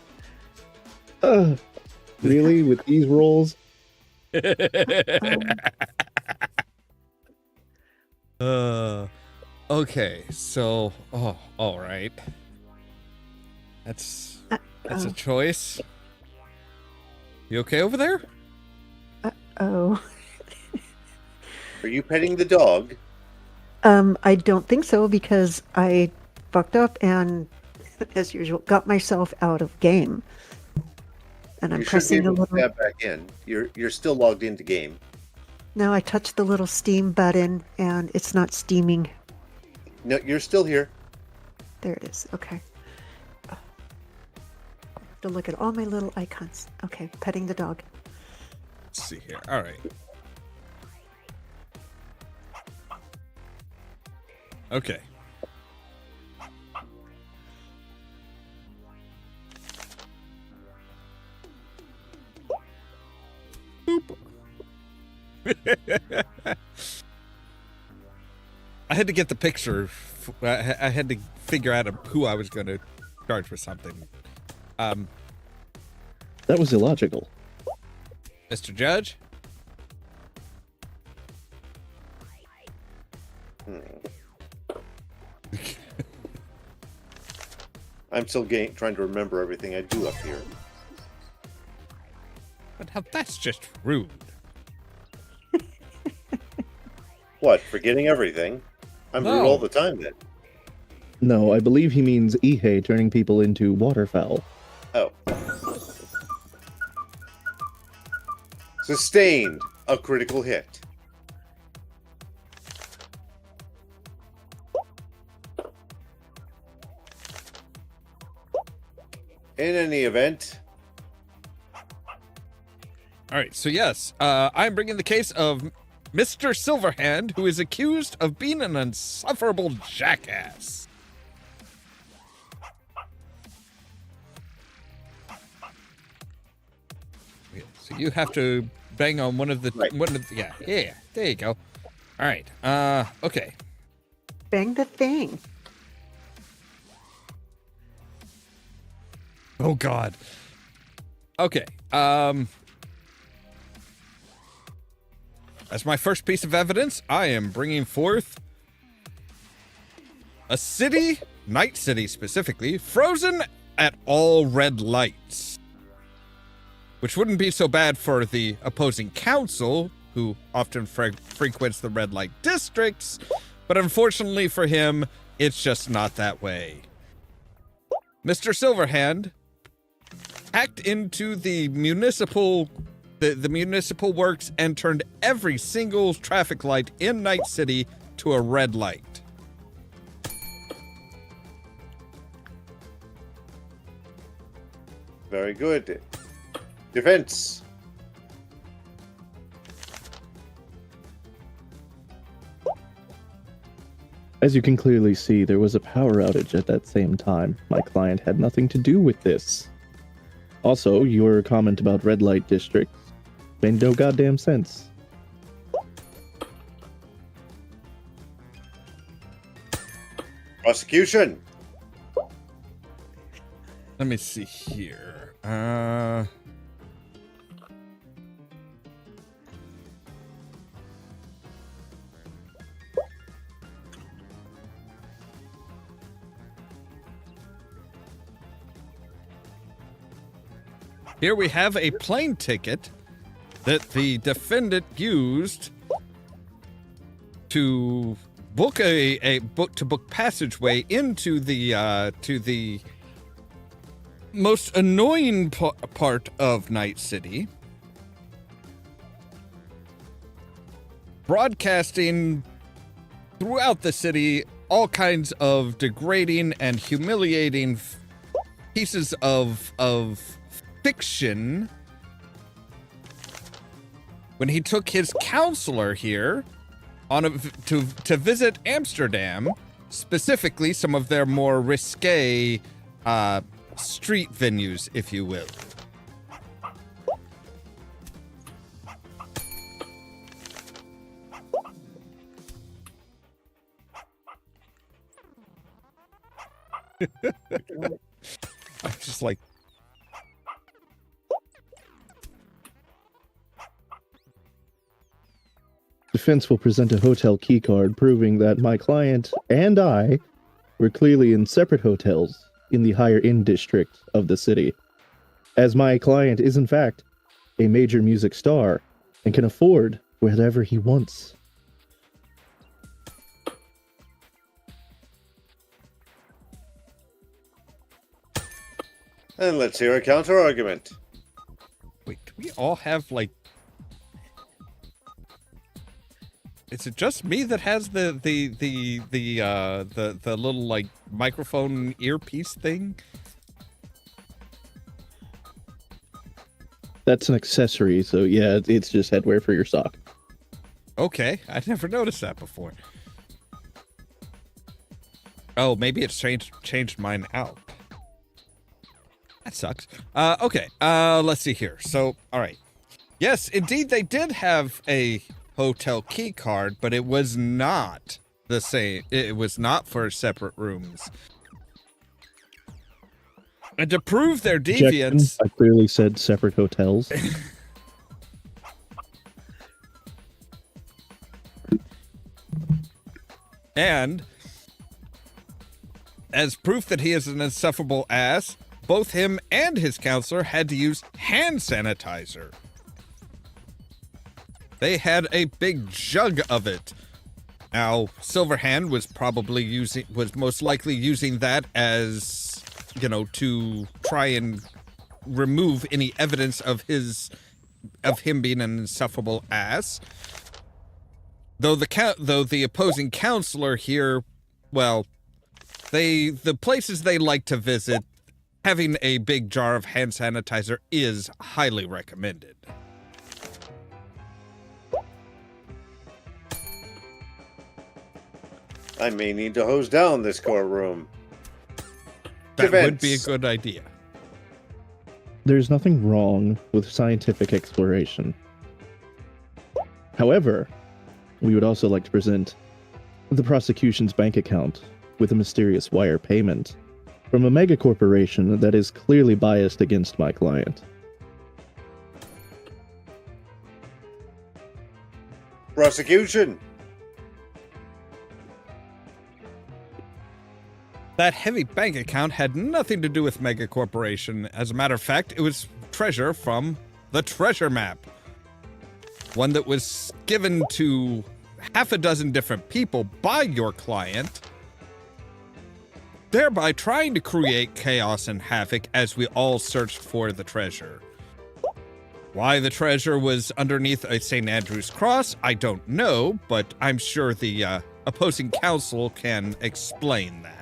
Really? With these rolls? Okay, so all right. That's a choice. You okay over there? Oh. Are you petting the dog? I don't think so because I fucked up and, as usual, got myself out of game. And I'm You should be pressing the able to little. tab back in. You're still logged into game. No, I touched the little steam button and it's not steaming. No, you're still here. There it is. Okay. I have to look at all my little icons. Okay, petting the dog. Let's see here. All right. Okay. Boop. I had to get the picture. I had to figure out who I was going to charge for something. That was illogical. Mr. Judge? I'm still trying to remember everything I do up here. But now that's just rude. What, forgetting everything? I'm rude all the time then. No, I believe he means Ihe turning people into waterfowl. Oh. Sustained a critical hit. In any event. All right, so yes, I'm bringing the case of Mr. Silverhand, who is accused of being an insufferable jackass. So you have to bang on one of the Right. yeah. There you go. All right. Okay. Bang the thing. Oh God. Okay. As my first piece of evidence, I am bringing forth a city, Night City specifically, frozen at all red lights. Which wouldn't be so bad for the opposing council, who often frequents the red light districts, but unfortunately for him, it's just not that way. Mr. Silverhand hacked into the municipal works and turned every single traffic light in Night City to a red light. Very good. Defense. As you can clearly see, there was a power outage at that same time. My client had nothing to do with this. Also, your comment about red light districts made no goddamn sense. Prosecution. Let me see here. Here we have a plane ticket that the defendant used to book book passageway into the most annoying part of Night City, broadcasting throughout the city all kinds of degrading and humiliating pieces of fiction when he took his counselor here on to visit Amsterdam, specifically some of their more risque street venues, if you will. I'm just like, Defense will present a hotel keycard proving that my client and I were clearly in separate hotels in the higher end district of the city, as my client is in fact a major music star and can afford whatever he wants. And let's hear a counter argument. wait, do we all have like? Is it just me that has the little like microphone earpiece thing? That's an accessory, so yeah, it's just headwear for your sock. Okay, I never noticed that before. Oh, maybe it's changed mine out. That sucks. Okay, let's see here. So, all right. Yes, indeed, they did have a hotel key card, but it was not the same. It was not for separate rooms. And to prove their deviance, I clearly said separate hotels. and as proof that he is an insufferable ass, both him and his counselor had to use hand sanitizer. They had a big jug of it. Now, Silverhand was most likely using that as, to try and remove any evidence of him being an insufferable ass. Though the opposing counselor here, well, the places they like to visit, having a big jar of hand sanitizer is highly recommended. I may need to hose down this courtroom. That Defense. would be a good idea. there's nothing wrong with scientific exploration. However, we would also like to present the prosecution's bank account with a mysterious wire payment from a mega corporation that is clearly biased against my client. Prosecution. That heavy bank account had nothing to do with Mega Corporation. As a matter of fact, it was treasure from the treasure map. One that was given to half a dozen different people by your client, thereby trying to create chaos and havoc as we all searched for the treasure. Why the treasure was underneath a St. Andrew's cross, I don't know, but I'm sure the opposing counsel can explain that.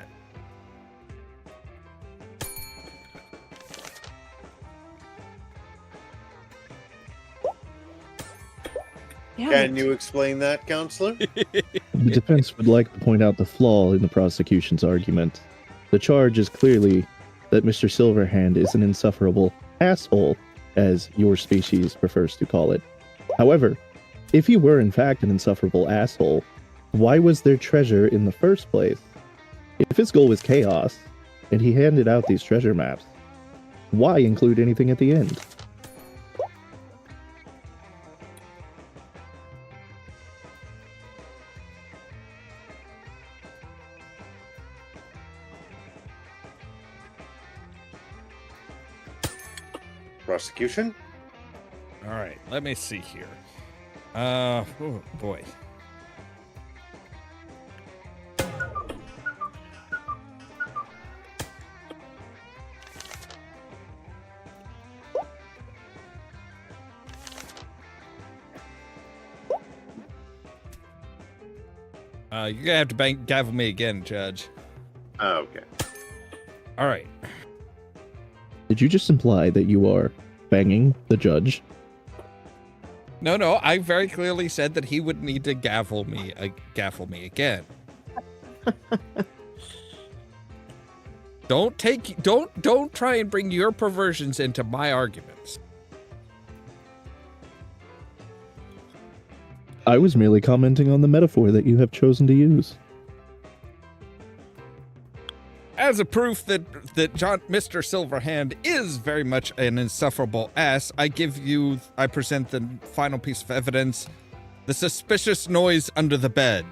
Can you explain that, counselor? The defense would like to point out the flaw in the prosecution's argument. The charge is clearly that Mr. Silverhand is an insufferable asshole, as your species prefers to call it. However, if he were in fact an insufferable asshole, why was there treasure in the first place? If his goal was chaos, and he handed out these treasure maps, why include anything at the end? Prosecution? All right, let me see here. Oh boy. You're gonna have to gavel me again, Judge. Okay. All right. Did you just imply that you are banging the judge? No, I very clearly said that he would need to gavel me again. Don't try and bring your perversions into my arguments. I was merely commenting on the metaphor that you have chosen to use. As a proof that Mr. Silverhand is very much an insufferable ass, I present the final piece of evidence, the suspicious noise under the bed.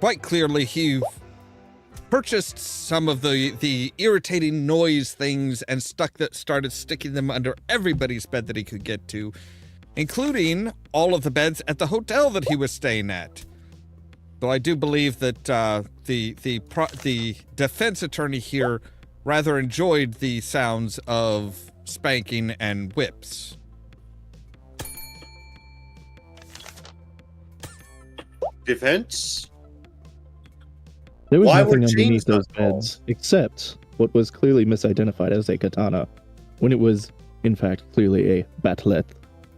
Quite clearly, he purchased some of the irritating noise things and started sticking them under everybody's bed that he could get to, including all of the beds at the hotel that he was staying at. So I do believe that the defense attorney here rather enjoyed the sounds of spanking and whips. Defense? There was Why were nothing underneath chains those not called? beds except what was clearly misidentified as a katana, when it was, in fact, clearly a bat'leth.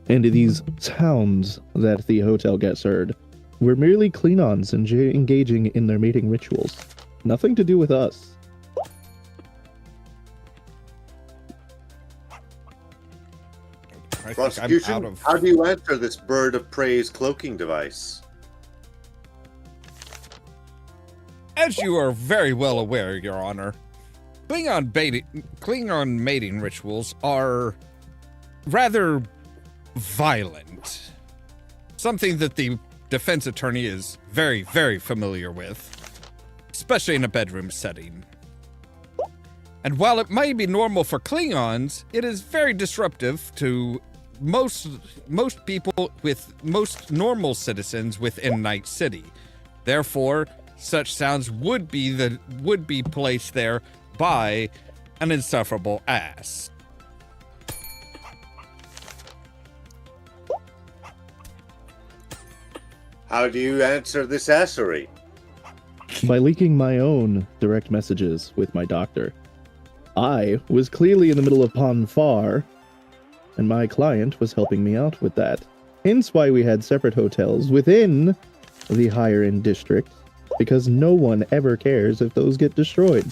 And these sounds that the hotel guests heard were merely Klingons engaging in their mating rituals. Nothing to do with us. Prosecution, how do you answer this bird of prey's cloaking device? As you are very well aware, Your Honor, Klingon mating rituals are rather violent. Something that the defense attorney is very, very familiar with, especially in a bedroom setting. And while it may be normal for Klingons, it is very disruptive to most people, with most normal citizens within Night City. Therefore, such sounds would be placed there by an insufferable ass. How do you answer this assery? By leaking my own direct messages with my doctor. I was clearly in the middle of Pon Far, and my client was helping me out with that. Hence why we had separate hotels within the higher-end district, because no one ever cares if those get destroyed.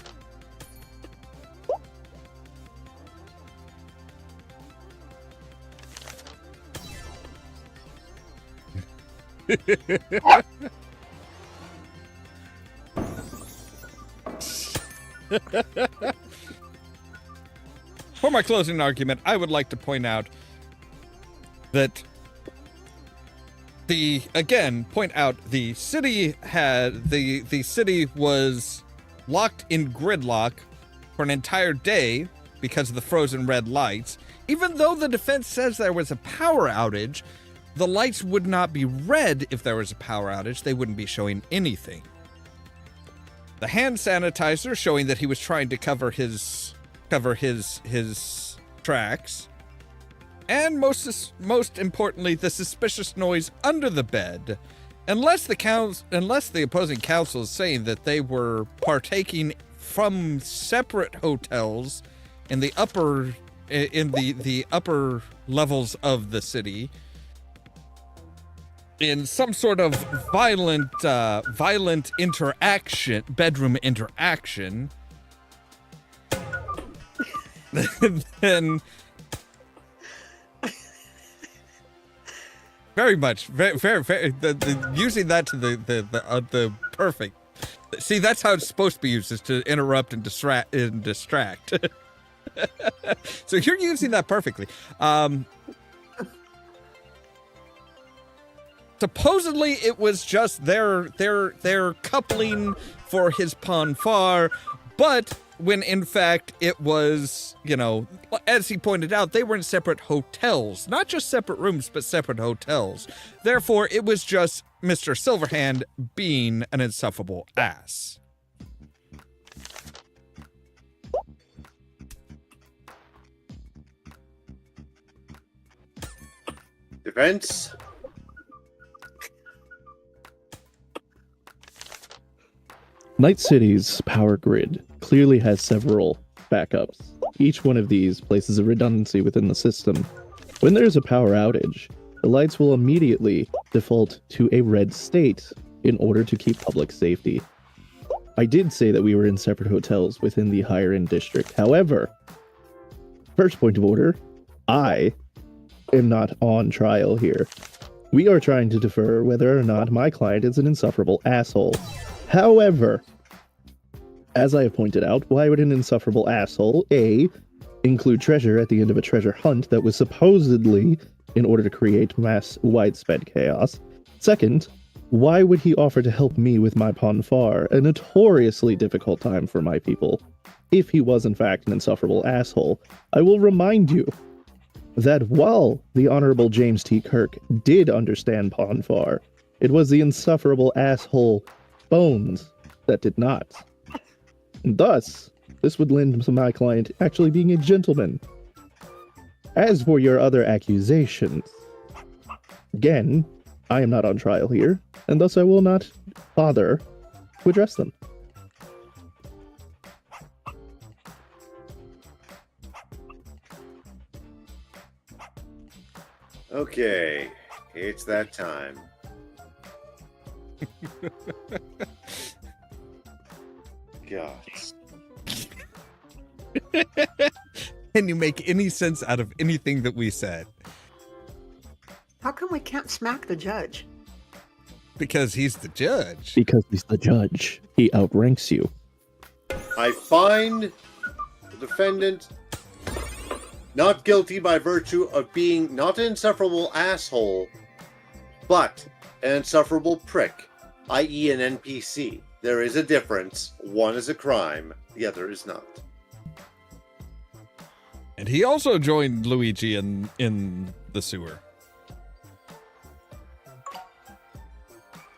For my closing argument, I would like to point out that the city was locked in gridlock for an entire day because of the frozen red lights. Even though the defense says there was a power outage, the lights would not be red if there was a power outage. They wouldn't be showing anything. The hand sanitizer showing that he was trying to cover his tracks. And most importantly, the suspicious noise under the bed. Unless the opposing counsel is saying that they were partaking from separate hotels in the upper levels of the city in some sort of violent interaction, bedroom interaction, then very, using that to the perfect. See, that's how it's supposed to be used, is to interrupt and distract. So you're using that perfectly. Supposedly it was just their coupling for his ponfar, but when in fact it was, as he pointed out, they were in separate hotels, not just separate rooms, but separate hotels. Therefore, it was just Mr. Silverhand being an insufferable ass. Defense? Night City's power grid clearly has several backups. Each one of these places a redundancy within the system. When there's a power outage, the lights will immediately default to a red state in order to keep public safety. I did say that we were in separate hotels within the higher end district. However, first point of order, I am not on trial here. We are trying to defer whether or not my client is an insufferable asshole. However, as I have pointed out, why would an insufferable asshole, A, include treasure at the end of a treasure hunt that was supposedly in order to create mass widespread chaos? Second, why would he offer to help me with my ponfar, a notoriously difficult time for my people? If he was in fact an insufferable asshole, I will remind you that while the Honorable James T. Kirk did understand ponfar, it was the insufferable asshole Bones that did not. And thus, this would lend to my client actually being a gentleman. As for your other accusations, again, I am not on trial here, and thus I will not bother to address them. Okay, it's that time. God. Can you make any sense out of anything that we said? How come we can't smack the judge? Because he's the judge. Because he's the judge. He outranks you. I find the defendant not guilty by virtue of being not an insufferable asshole, but an insufferable prick, i.e. an NPC. There is a difference. One is a crime, the other is not. And he also joined Luigi in the sewer.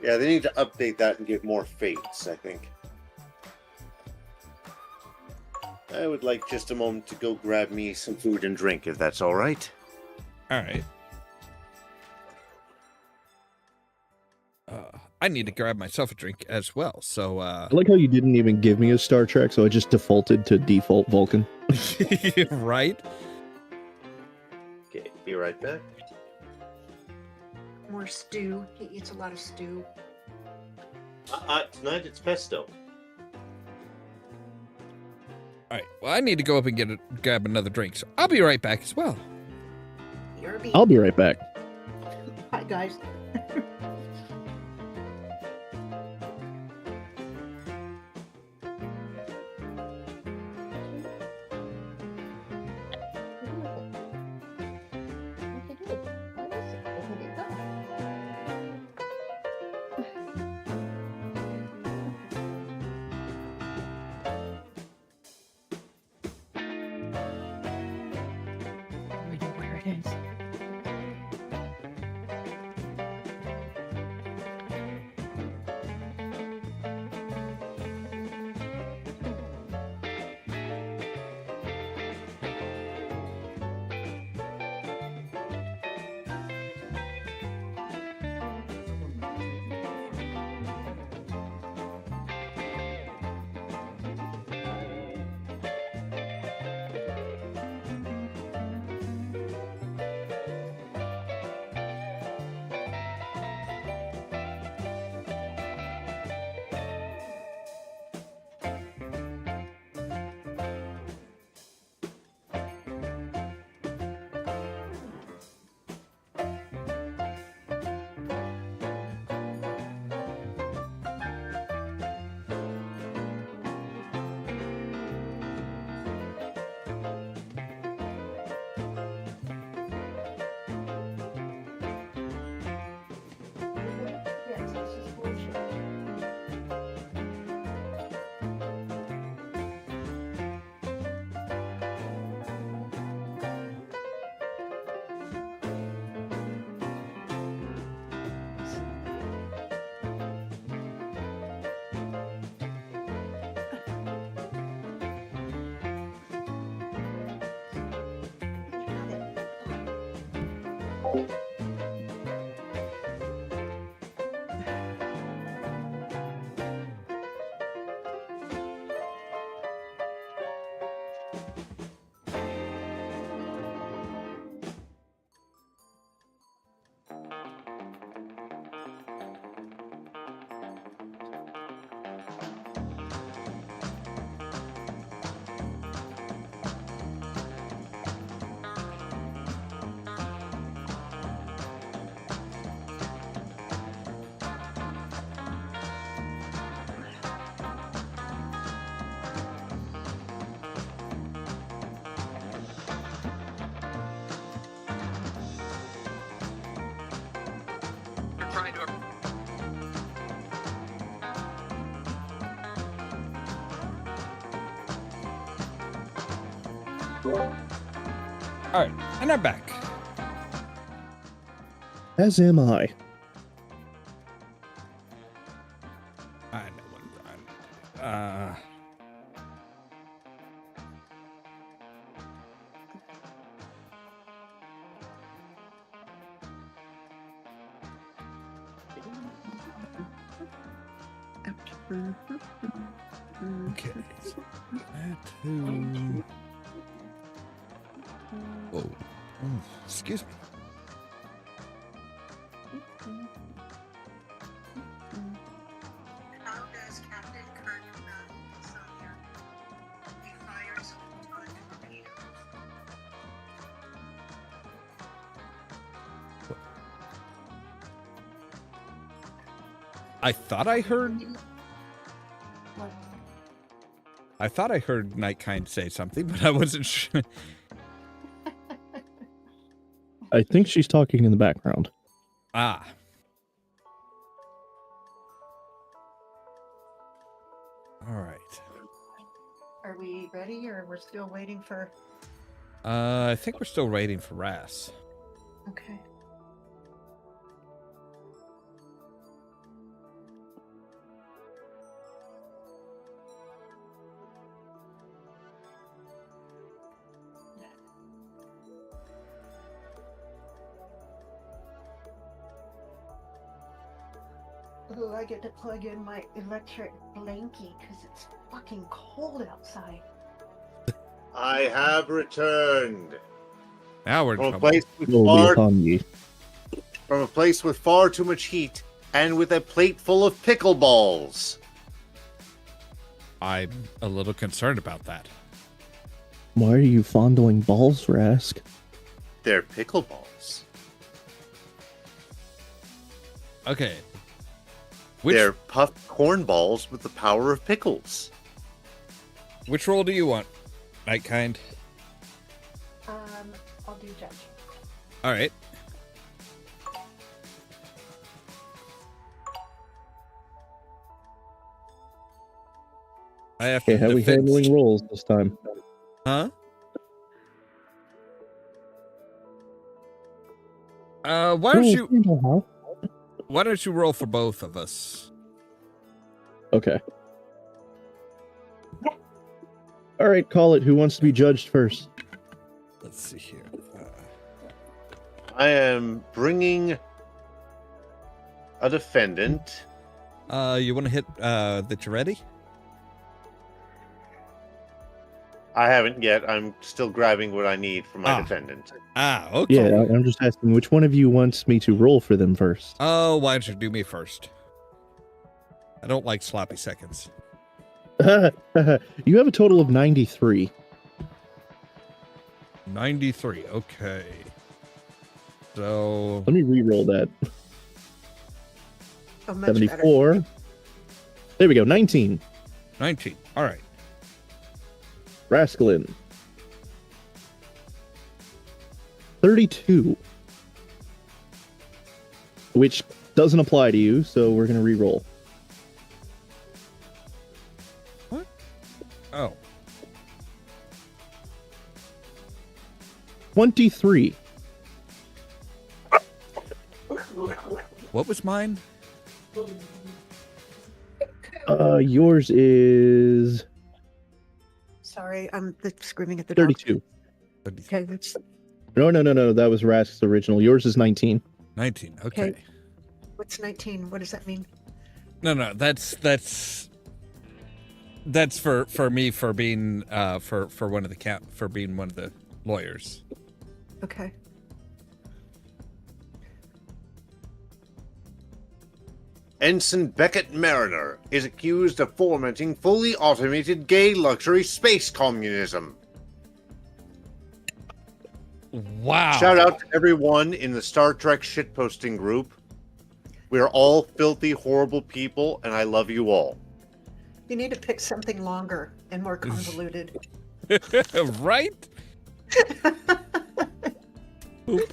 Yeah, they need to update that and give more fates, I think. I would like just a moment to go grab me some food and drink, if that's all right. All right. I need to grab myself a drink as well, so... I like how you didn't even give me a Star Trek, so I just defaulted to default Vulcan. Right? Okay, be right back. More stew. He eats a lot of stew. Tonight it's pesto. All right, well, I need to go up and grab another drink, so I'll be right back as well. You're a bee. I'll be right back. Hi, guys. All right, and I'm back. As am I. I know what I'm. Okay. Whoa. Oh, excuse me. How does Captain Kirk Insomnia? He fires on torpedoes. I thought I heard. What? I thought I heard Nightkind say something, but I wasn't sure. I think she's talking in the background. Ah. All right. Are we ready, or we're still waiting for? I think we're still waiting for Ras. Okay. Ooh, I get to plug in my electric blankie because it's fucking cold outside. I have returned Now we're in from a trouble. place with Will be far, upon ye. from a place with far too much heat and with a plate full of pickleballs. I'm a little concerned about that. Why are you fondling balls, Rask? They're pickleballs. Okay. Which They're puffed corn balls with the power of pickles. which role do you want, Nightkind? I'll do judge. All right. I have to Okay, how are we defend- handling rolls this time? Huh? Why don't you roll for both of us? Okay. All right, call it. Who wants to be judged first? Let's see here. I am bringing a defendant. You want to hit that you're ready? I haven't yet. I'm still grabbing what I need for my Ah. defendant. Ah, okay. Yeah, I'm just asking which one of you wants me to roll for them first. Oh, why don't you do me first? I don't like sloppy seconds. You have a total of 93. 93. Okay. So Let me re-roll that. Oh, much better. 74. There we go. 19. 19. All right. Rasclin. 32. Which doesn't apply to you, so we're going to re-roll. Oh. 23. What was mine? Yours is Sorry, I'm screaming at the dog. 32. Okay, that's No. That was Rask's original. Yours is 19. 19. Okay. Okay. What's 19? What does that mean? No. That's for me for being for one of the for being one of the lawyers. Okay. Ensign Beckett Mariner is accused of fomenting fully automated gay luxury space communism. Wow. Shout out to everyone in the Star Trek shitposting group. We are all filthy, horrible people, and I love you all. You need to pick something longer and more convoluted. Right? Oop.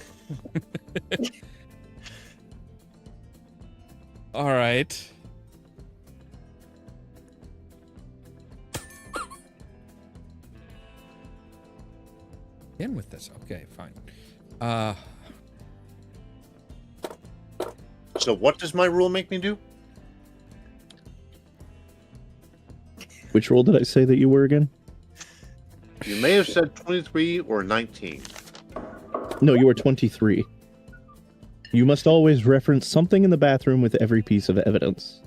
All right. In with this. Okay, fine. So what does my rule make me do? Which role did I say that you were again? You may have said 23 or 19. No, you were 23. You must always reference something in the bathroom with every piece of evidence.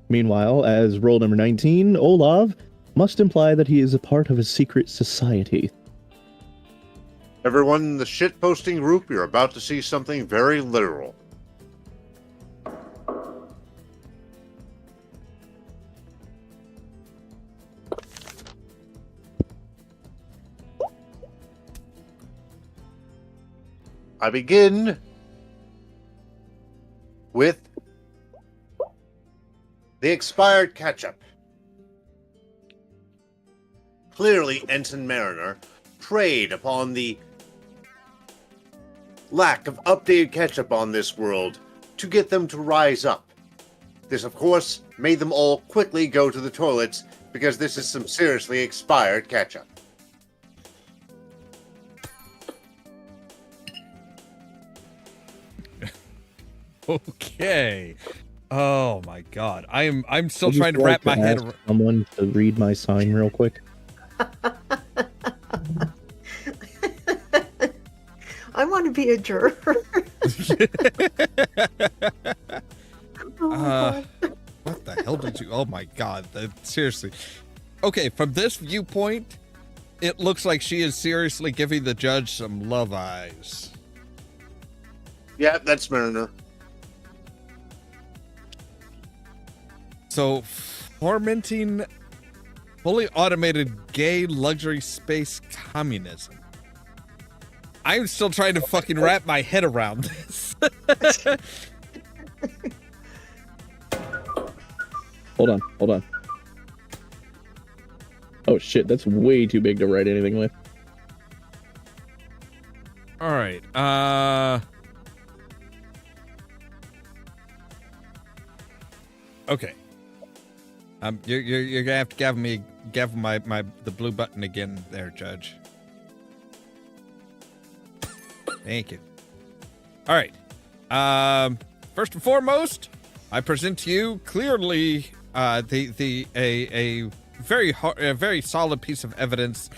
Meanwhile, as role number 19, Olav must imply that he is a part of a secret society. Everyone in the shitposting group, you're about to see something very literal. I begin with the expired ketchup. Clearly, Ensign Mariner preyed upon the lack of updated ketchup on this world to get them to rise up. This, of course, made them all quickly go to the toilets because this is some seriously expired ketchup. Okay. Oh my God. I'm still I'd trying just to wrap like my head ask around. someone to read my sign real quick. I want to be a juror. Oh my God. What the hell did you? Oh my God. Seriously. Okay, from this viewpoint, it looks like she is seriously giving the judge some love eyes. Yeah, that's Mariner. So, fomenting fully automated gay luxury space communism. I'm still trying to fucking wrap my head around this. Hold on. Oh shit, that's way too big to write anything with. All right. Okay. You're gonna have to give the blue button again, there, Judge. Thank you. All right. First and foremost, I present to you clearly a very solid piece of evidence.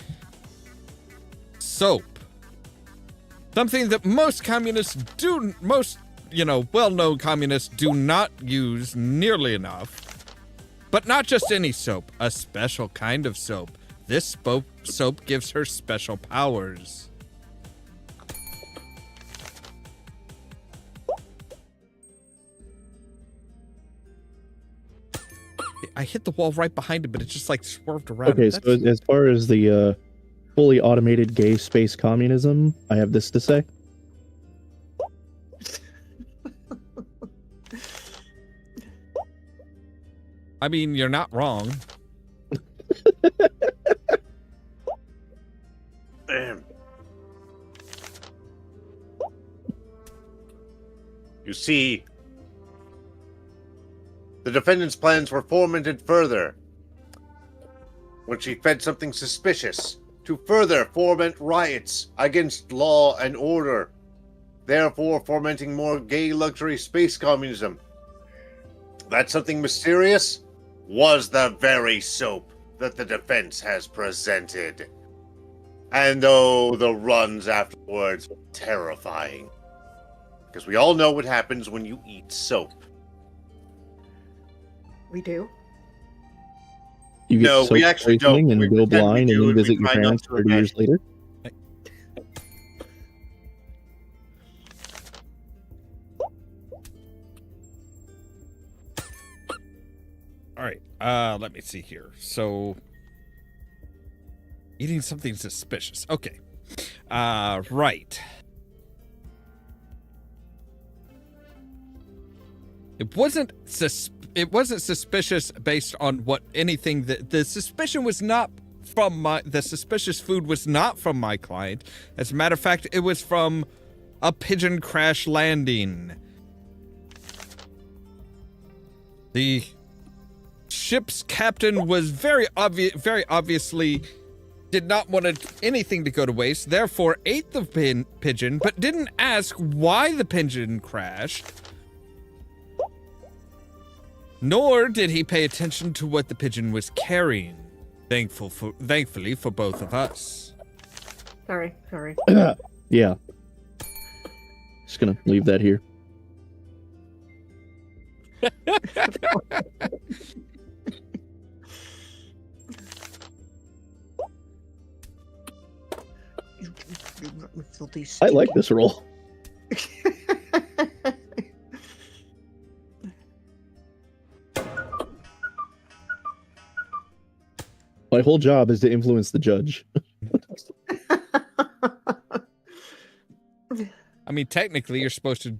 Soap. Something that most well-known communists do not use nearly enough. But not just any soap, a special kind of soap. This soap gives her special powers. I hit the wall right behind it, but it just like swerved around. Okay, so as far as the fully automated gay space communism, I have this to say. I mean, you're not wrong. You see, the defendant's plans were fomented further when she fed something suspicious to further foment riots against law and order, therefore fomenting more gay luxury space communism. That something mysterious was the very soap that the defense has presented. And oh, the runs afterwards were terrifying. Because we all know what happens when you eat soap. We do. You get No, we soap actually poisoning don't. and We go pretend we blind and do, then and we visit your try not parents to 30 years imagine. later. All right. Let me see here. So, eating something suspicious. Okay. Right. It wasn't suspicious based on what anything that the suspicion was not from the suspicious food was not from my client. As a matter of fact, it was from a pigeon crash landing. The ship's captain was very obviously did not want anything to go to waste, therefore ate the pigeon, but didn't ask why the pigeon crashed. Nor did he pay attention to what the pigeon was carrying. Thankfully for both of us. Sorry. Yeah. Just gonna leave that here. I like this roll. My whole job is to influence the judge. I mean, technically, you're supposed to,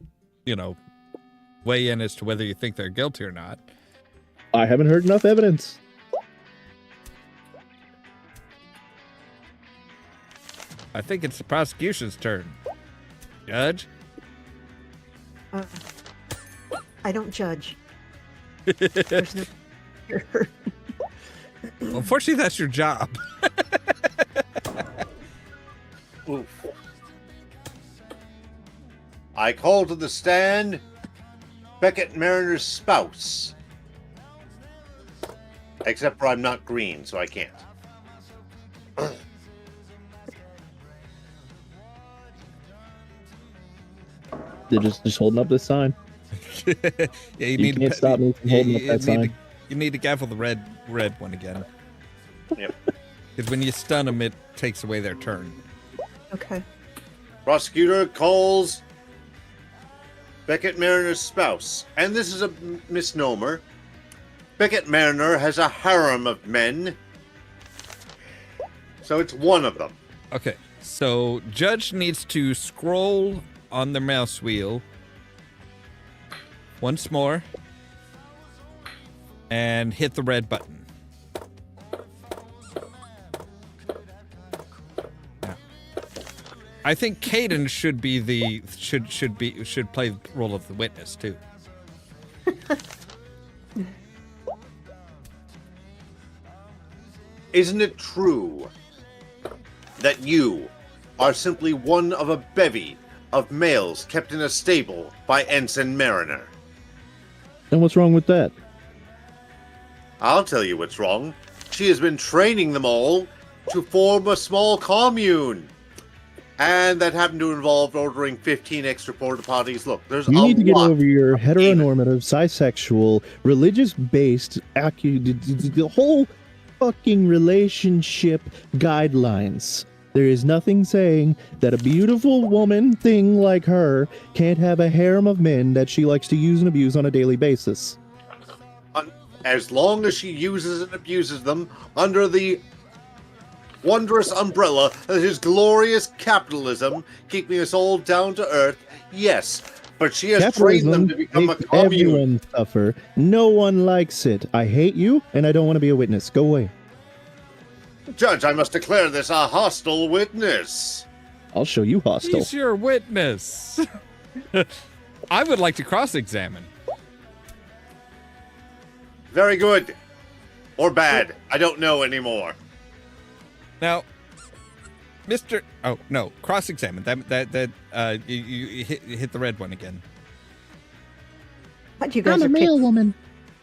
weigh in as to whether you think they're guilty or not. I haven't heard enough evidence. I think it's the prosecution's turn. Judge? I don't judge. There's no... Well, unfortunately, that's your job. Oof. I call to the stand Beckett Mariner's spouse. Except for I'm not green, so I can't. They're just holding up this sign. Yeah, You can't stop me from holding up that sign. You need to gavel the red one again. Yep. Because when you stun them, it takes away their turn. Okay. Prosecutor calls Beckett Mariner's spouse. And this is a misnomer. Beckett Mariner has a harem of men. So it's one of them. Okay, so judge needs to scroll on the mouse wheel once more and hit the red button. Now, I think Caden should be should play the role of the witness too. Isn't it true that you are simply one of a bevy of males kept in a stable by Ensign Mariner? And what's wrong with that? I'll tell you what's wrong. She has been training them all to form a small commune. And that happened to involve ordering 15 extra porta potties. Look, there's You a need to get lot. over your heteronormative, cisexual, religious-based, the whole fucking relationship guidelines. There is nothing saying that a beautiful woman thing like her can't have a harem of men that she likes to use and abuse on a daily basis. As long as she uses and abuses them under the wondrous umbrella that is glorious capitalism, keeping us all down to earth, yes. But she has trained them to become a makes commune. everyone suffer. No one likes it. I hate you, and I don't want to be a witness. Go away. Judge, I must declare this a hostile witness. I'll show you hostile. He's your witness. I would like to cross-examine. Very good. Or bad. I don't know anymore. Now, Mr. Oh no, cross-examine. You hit the red one again. But you guys I'm a are male woman.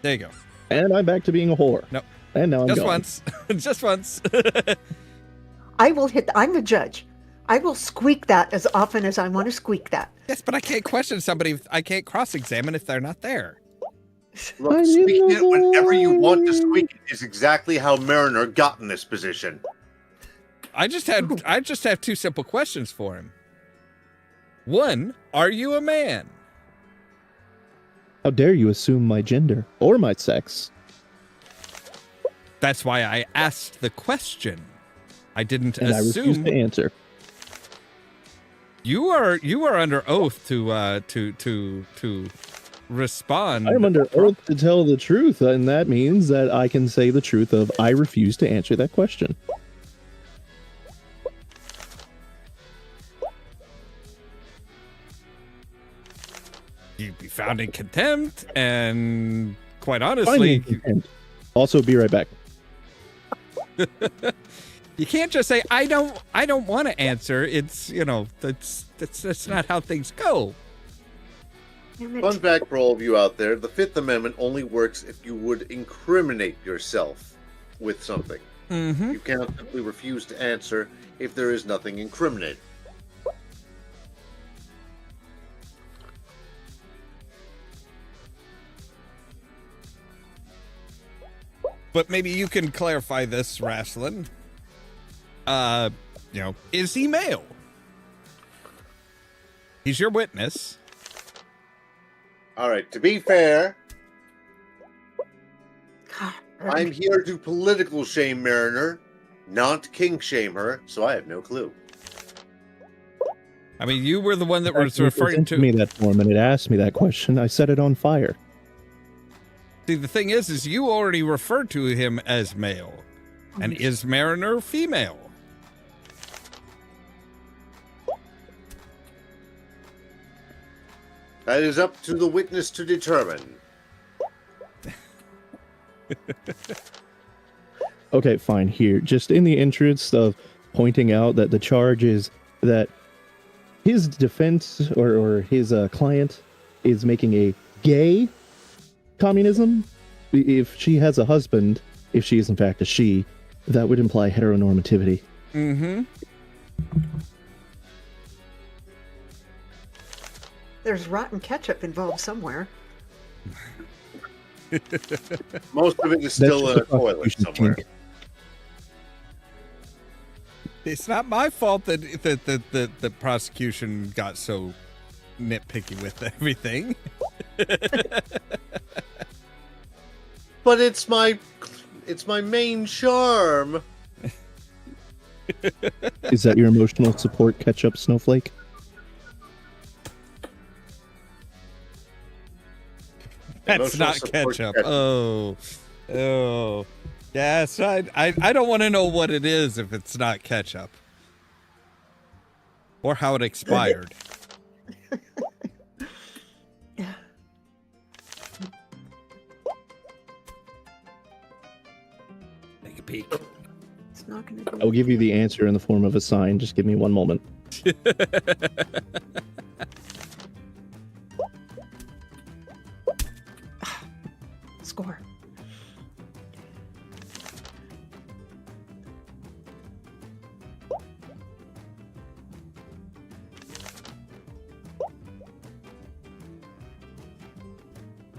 There you go. And I'm back to being a whore. No. And now I'm Just gone. once. Just once. I will hit. I'm the judge. I will squeak that as often as I want to squeak that. Yes, but I can't question somebody. I can't cross-examine if they're not there. Look, squeaking it whenever you want to squeak it is exactly how Mariner got in this position. I just have two simple questions for him. One, are you a man? How dare you assume my gender or my sex? That's why I asked the question. I didn't And I refuse assume. to answer. You are under oath to respond. I am under oath to tell the truth, and that means that I can say the truth of I refuse to answer that question. You'd be found in contempt, and quite Find me honestly, in contempt. Also, be right back. you can't just say I don't want to answer. It's that's not how things go. Damn it. Fun fact for all of you out there, the Fifth Amendment only works if you would incriminate yourself with something. Mm-hmm. You cannot simply refuse to answer if there is nothing incriminating. But maybe you can clarify this, Rasclin. Is he male? He's your witness. All right, to be fair, God, I'm here to political shame Mariner, not kink shame her, so I have no clue. I mean, you were the one that was It referring sent to me that form, and it asked me that question. I set it on fire. See, the thing is you already referred to him as male. And is Mariner female? That is up to the witness to determine. Okay, fine. Here, just in the interest of pointing out that the charge is that his defense or his client is making a gay communism. If she has a husband, if she is in fact a she, that would imply heteronormativity. Mm-hmm. There's rotten ketchup involved somewhere. Most of it is still in a toilet somewhere. It's not my fault that the prosecution got so nitpicky with everything. But it's my main charm. Is that your emotional support, ketchup snowflake? That's Emotional not support ketchup. ketchup. Oh. Yes, I don't want to know what it is if it's not ketchup. Or how it expired. Take a peek. It's not going to be. I'll give you the answer in the form of a sign. Just give me one moment. Score.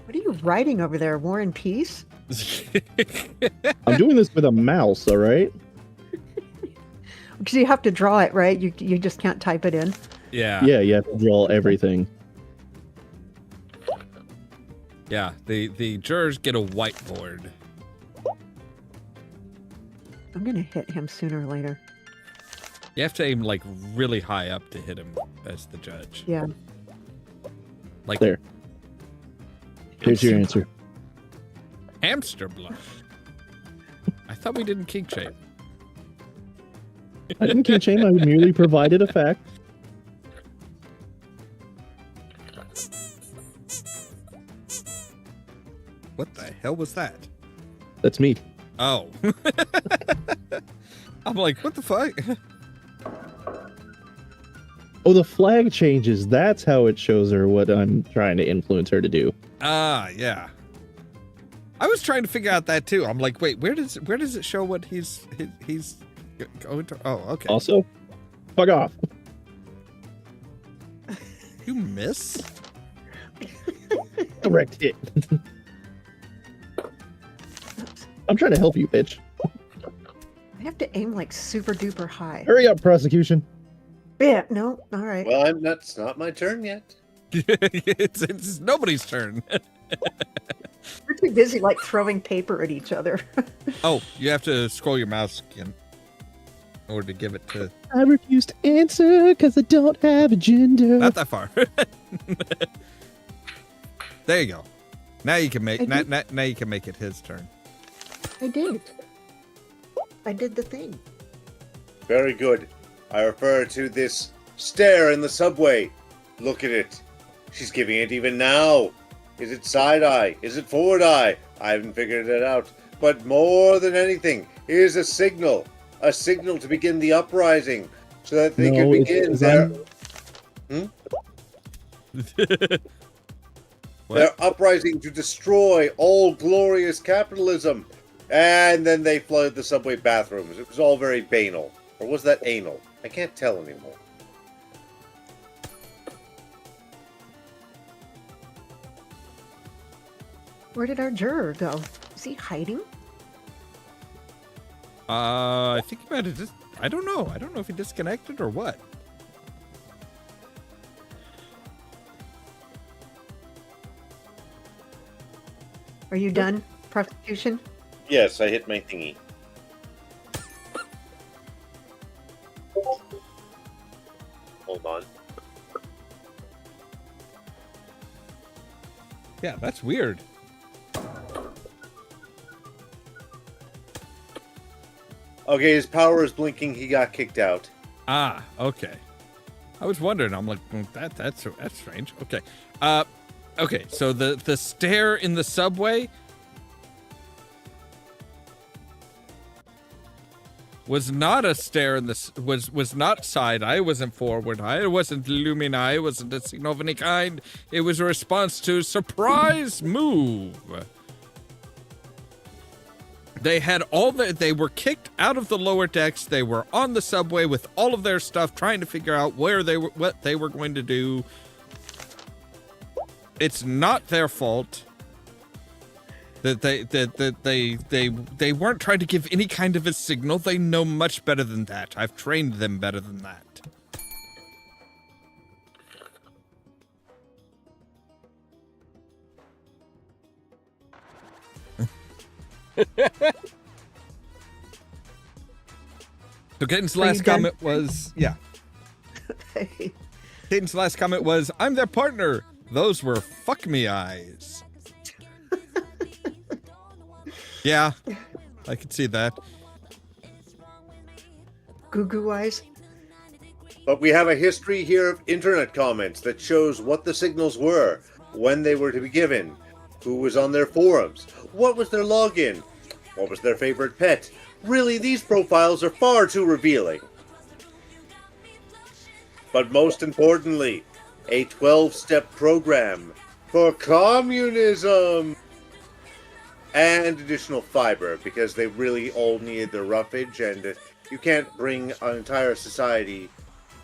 What are you writing over there, War and Peace? I'm doing this with a mouse, all right? Because you have to draw it, right? You just can't type it in. Yeah. Yeah, you have to draw everything. Yeah. The jurors get a whiteboard. I'm going to hit him sooner or later. You have to aim like really high up to hit him as the judge. Yeah. Like There. Here's your answer. hamster blood. I thought we didn't kink shame. I didn't kink shame. I merely provided a fact. What the hell was that? That's me. Oh. I'm like, what the fuck? Oh, the flag changes. That's how it shows her what I'm trying to influence her to do. Ah, yeah. I was trying to figure out that too. I'm like, wait, where does it show what he's Go into. Oh, okay. Also, fuck off. You miss? Correct hit. I'm trying to help you, bitch. I have to aim like super duper high. Hurry up, prosecution. Yeah, no, all right. Well, it's not my turn yet. it's nobody's turn. We're too busy like throwing paper at each other. Oh, you have to scroll your mouse again in order to give it to. I refuse to answer because I don't have a gender. Not that far. There you go. Now you can make. Now you can make it his turn. I did. I did the thing. Very good. I refer to this stare in the subway. Look at it. She's giving it even now. Is it side eye? Is it forward eye? I haven't figured it out. But more than anything, here's a signal. A signal to begin the uprising. So that they can begin their... Their uprising to destroy all glorious capitalism. And then they flooded the subway bathrooms. It was all very banal. Or was that anal? I can't tell anymore. Where did our juror go? Is he hiding? I think he might have just. I don't know. I don't know if he disconnected or what. Are you done, prosecution? Yes, I hit my thingy. Hold on. Yeah, that's weird. Okay, his power is blinking. He got kicked out. Ah, okay. I was wondering. I'm like, that's strange. Okay. Okay. So the stare in the subway was not a stare in the was not side eye. It wasn't forward eye. It wasn't lumin eye. It wasn't a signal of any kind. It was a response to surprise move. They had they were kicked out of the lower decks. They were on the subway with all of their stuff, trying to figure out what they were going to do. It's not their fault that they weren't trying to give any kind of a signal. They know much better than that. I've trained them better than that. So Caden's last comment was, yeah. Caden's last comment was, I'm their partner. Those were fuck me eyes. Yeah, I could see that. Goo goo eyes. But we have a history here of internet comments that shows what the signals were, when they were to be given, who was on their forums, what was their login, what was their favorite pet. Really, these profiles are far too revealing. But most importantly, a 12-step program for communism and additional fiber, because they really all needed their roughage, and you can't bring an entire society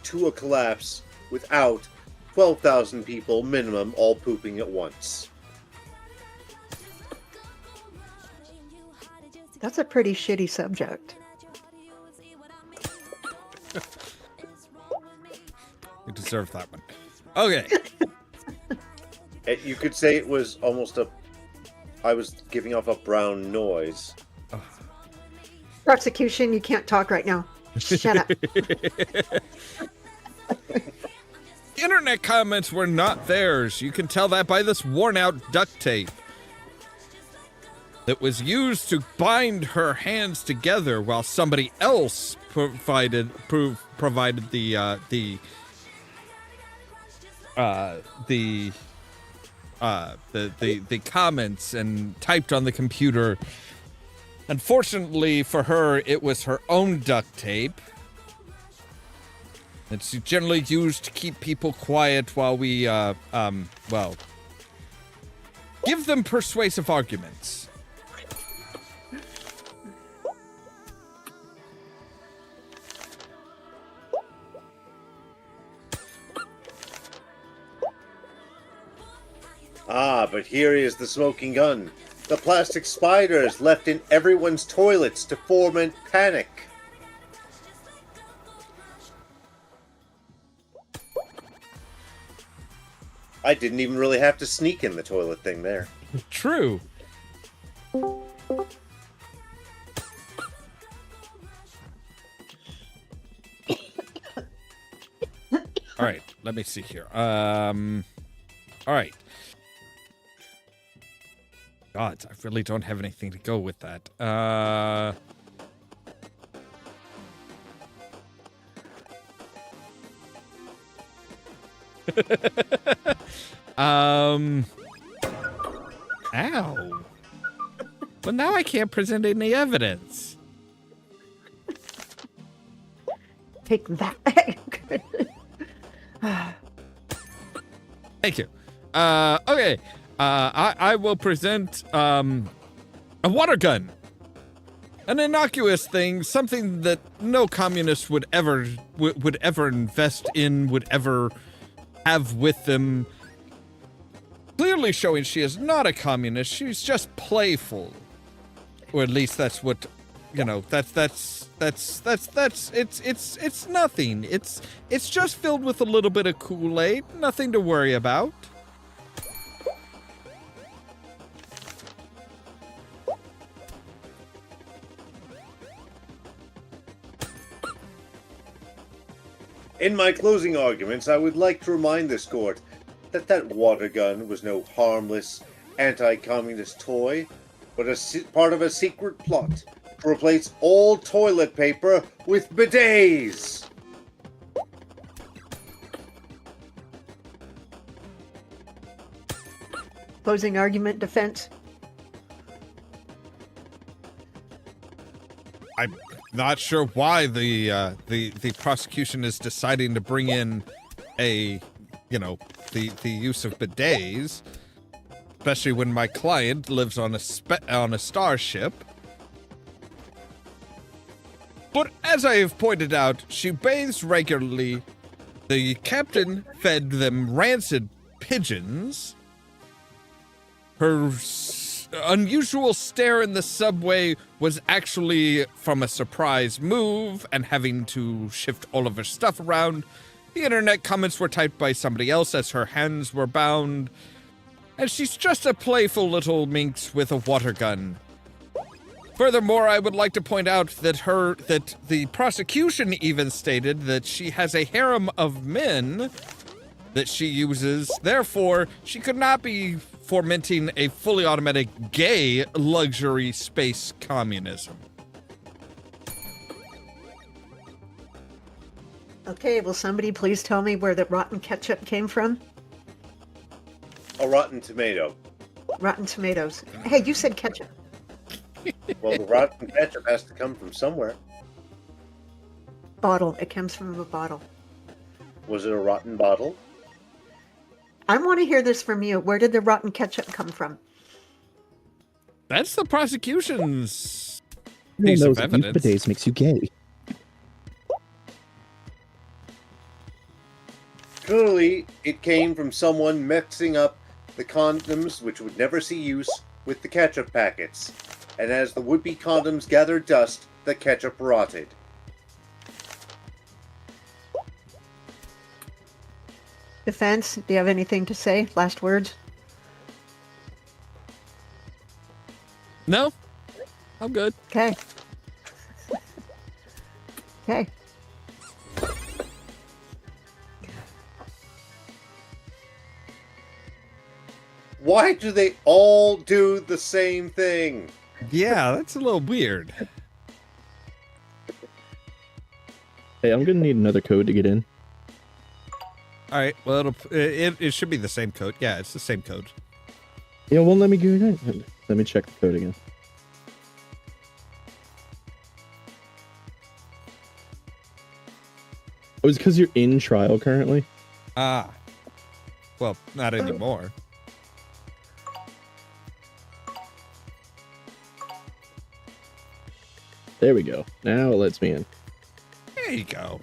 to a collapse without 12,000 people minimum all pooping at once. That's a pretty shitty subject. You deserve that one. Okay. You could say it was almost I was giving off a brown noise. Prosecution, you can't talk right now. Shut up. Internet comments were not theirs. You can tell that by this worn-out duct tape that was used to bind her hands together while somebody else provided the comments and typed on the computer. Unfortunately for her, it was her own duct tape. It's generally used to keep people quiet while we, give them persuasive arguments. Ah, but here is the smoking gun. The plastic spiders left in everyone's toilets to foment panic. I didn't even really have to sneak in the toilet thing there. True. All right, let me see here. All right. God, I really don't have anything to go with that. Ow. Well, now I can't present any evidence. Take that. Thank you. Okay. I will present a water gun. An innocuous thing, something that no communist would ever invest in, would ever have with them. Clearly showing she is not a communist. She's just playful, or at least that's what, you know. It's nothing. It's just filled with a little bit of Kool-Aid. Nothing to worry about. In my closing arguments, I would like to remind this court that that water gun was no harmless anti-communist toy, but part of a secret plot to replace all toilet paper with bidets. Closing argument, defense. I'm not sure why the prosecution is deciding to bring in the use of bidets, especially when my client lives on a starship. But as I have pointed out, she bathes regularly. The captain fed them rancid pigeons. Her unusual stare in the subway was actually from a surprise move and having to shift all of her stuff around. The internet comments were typed by somebody else as her hands were bound. And she's just a playful little minx with a water gun. Furthermore, I would like to point out that the prosecution even stated that she has a harem of men that she uses. Therefore, she could not be fomenting a fully automatic gay luxury space communism. Okay, will somebody please tell me where the rotten ketchup came from? A rotten tomato. Rotten tomatoes. Hey, you said ketchup. Well, the rotten ketchup has to come from somewhere. Bottle. It comes from a bottle. Was it a rotten bottle? I want to hear this from you. Where did the rotten ketchup come from? That's the prosecution's Everyone piece knows of that use evidence. bidets makes you gay. Clearly, it came from someone mixing up the condoms, which would never see use, with the ketchup packets. And as the would-be condoms gathered dust, the ketchup rotted. Defense, do you have anything to say? Last words? No, I'm good. Okay. Okay. Why do they all do the same thing? Yeah, that's a little weird. Hey, I'm gonna need another code to get in. All right, well, it should be the same code. Yeah, it's the same code. Yeah, won't let me go in. Let me check the code again. Oh, it's because you're in trial currently? Ah. Well, not anymore. There we go. Now it lets me in. There you go.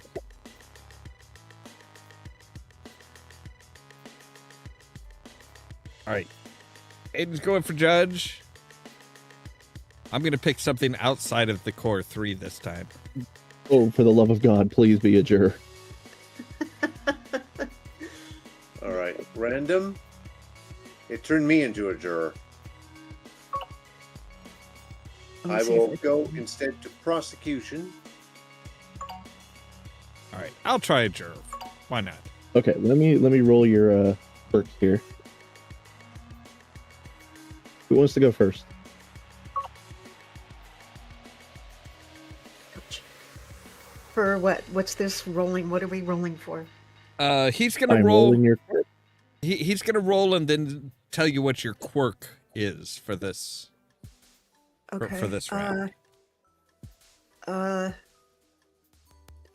All right. Aiden's going for judge. I'm going to pick something outside of the core 3 this time. Oh, for the love of God, please be a juror. All right, random. It turned me into a juror. I will go instead to prosecution. All right, I'll try a juror. Why not? Okay, let me roll your perks here. Who wants to go first? For what? What's this rolling? What are we rolling for? He's going to I'm roll. rolling your quirk. He's going to roll and then tell you what your quirk is for this. Okay. For this round.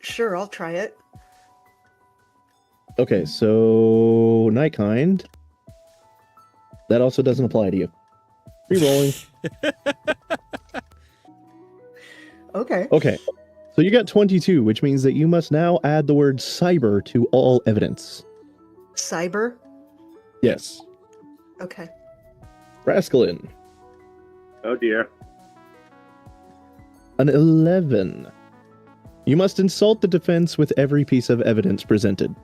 Sure, I'll try it. Okay, so Nightkind. That also doesn't apply to you. Re-rolling. Okay. Okay, so you got 22, which means that you must now add the word cyber to all evidence. Cyber? Yes. Okay. Rasclin. Oh dear. An 11. You must insult the defense with every piece of evidence presented.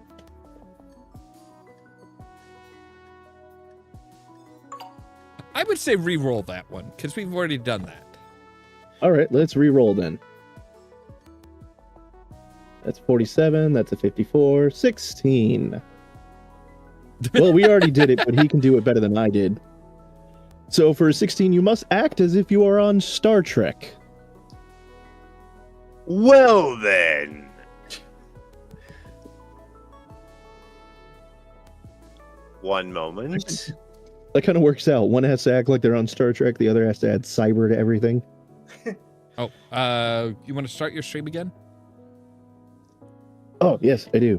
I would say re-roll that one, because we've already done that. All right, let's re-roll then. That's 47, that's a 54, 16. Well, we already did it, but he can do it better than I did. So for 16, you must act as if you are on Star Trek. Well then. One moment. That kind of works out. One has to act like they're on Star Trek, the other has to add cyber to everything. Oh, you want to start your stream again? Oh, yes, I do.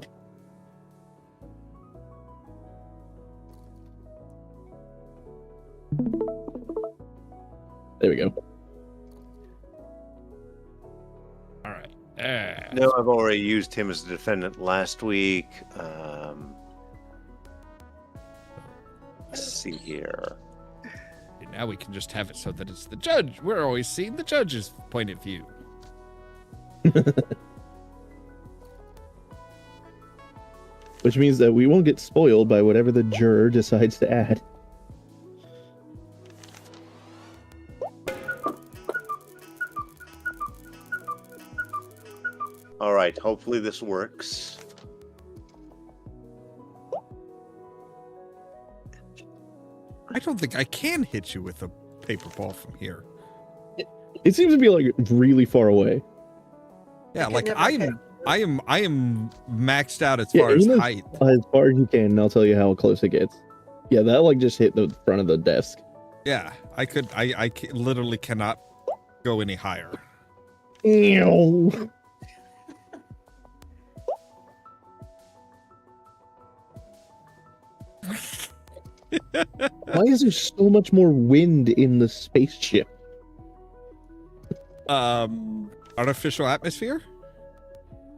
There we go. All right. No, I've already used him as a defendant last week. Let's see here. Now we can just have it so that it's the judge. We're always seeing the judge's point of view. Which means that we won't get spoiled by whatever the juror decides to add. All right, hopefully this works. I don't think I can hit you with a paper ball from here. It seems to be like really far away. Yeah, can like never I hit. am maxed out as Yeah, far as even height. As far as you can, and I'll tell you how close it gets. Yeah, that like just hit the front of the desk. Yeah, I literally cannot go any higher. Ew. Why is there so much more wind in the spaceship? Artificial atmosphere?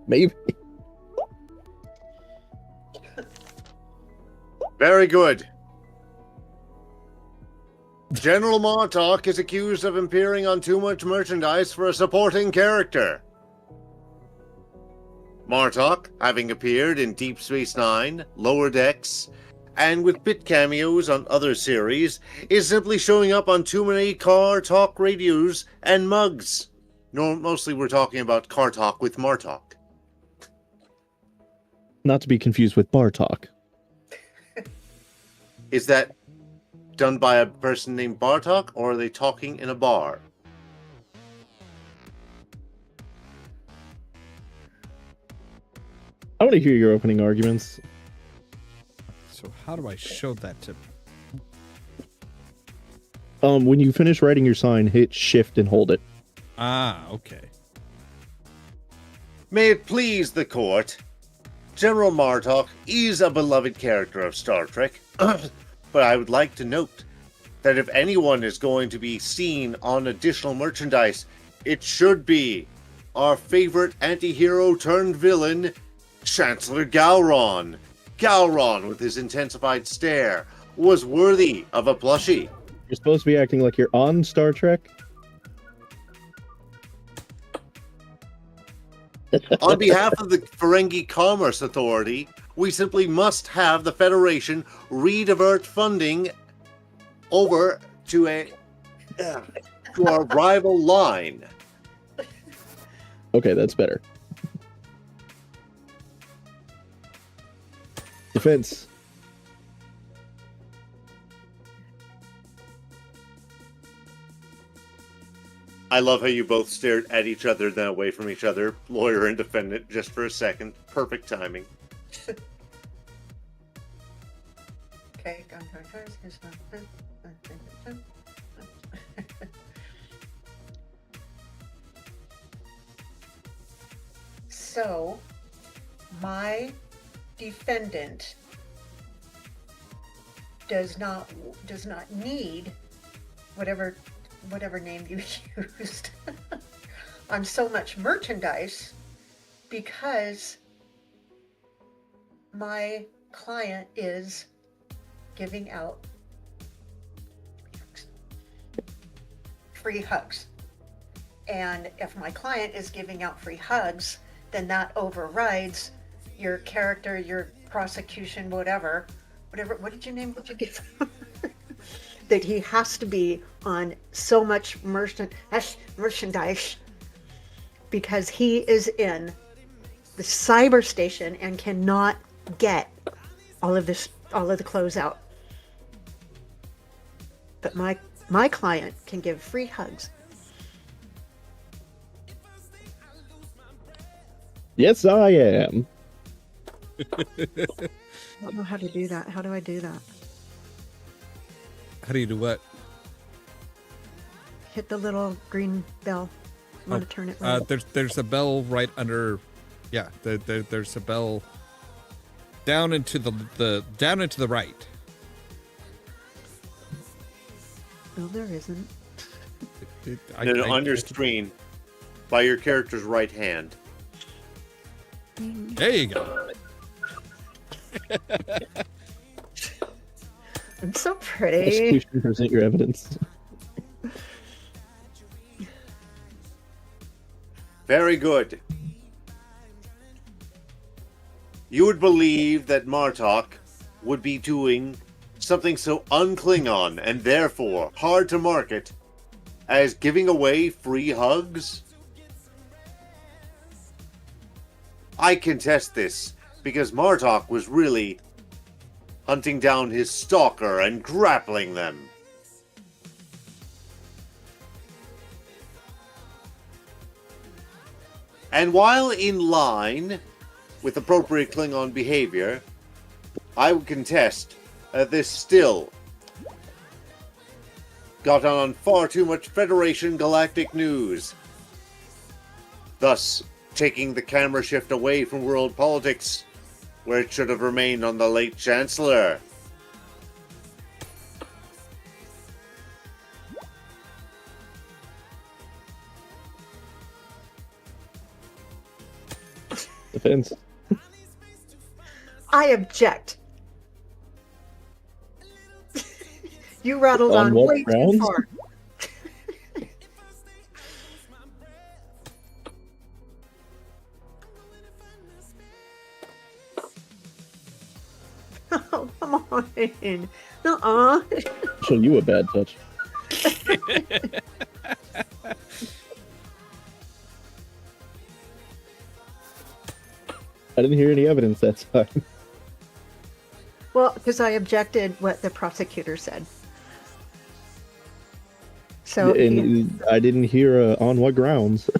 Maybe. Very good. General Martok is accused of appearing on too much merchandise for a supporting character. Martok, having appeared in Deep Space Nine, Lower Decks, and with bit cameos on other series, is simply showing up on too many car talk radios and mugs. No, mostly we're talking about car talk with Martok. Not to be confused with bar talk. Is that done by a person named Bartok, or are they talking in a bar? I want to hear your opening arguments. So how do I show that to... When you finish writing your sign, hit shift and hold it. Ah, okay. May it please the court, General Martok is a beloved character of Star Trek, but I would like to note that if anyone is going to be seen on additional merchandise, it should be our favorite anti-hero turned villain, Chancellor Gowron. Gowron with his intensified stare, was worthy of a plushie. You're supposed to be acting like you're on Star Trek. On behalf of the Ferengi Commerce Authority, we simply must have the Federation redivert funding over to our rival line. Okay, that's better. Defense. I love how you both stared at each other, then away from each other, lawyer and defendant, just for a second. Perfect timing. Okay. So, my defendant does not need whatever name you used on so much merchandise, because my client is giving out free hugs. And if my client is giving out free hugs, then that overrides your character, your prosecution, whatever. What did you name? What did you give? That he has to be on so much merchandise because he is in the cyber station and cannot get all of the clothes out. But my client can give free hugs. Yes, I am. I don't know how to do that. How do I do that? How do you do what? Hit the little green bell. I want to turn it right. There's a bell right under. Yeah, there's a bell down into the right. No, there isn't. On your screen, by your character's right hand. There you go. I'm so pretty. Prosecution, present your evidence. Very good. You would believe that Martok would be doing something so un-Klingon and therefore hard to market as giving away free hugs? I contest this, because Martok was really hunting down his stalker and grappling them. And while in line with appropriate Klingon behavior, I would contest that this still got on far too much Federation galactic news, thus taking the camera shift away from world politics, where it should have remained on the late Chancellor. Defense. I object. You rattled On on what way grounds? too far. Oh, come on. Nuh-uh. Show you a bad touch. I didn't hear any evidence that time. Well, because I objected what the prosecutor said. So And I didn't hear on what grounds.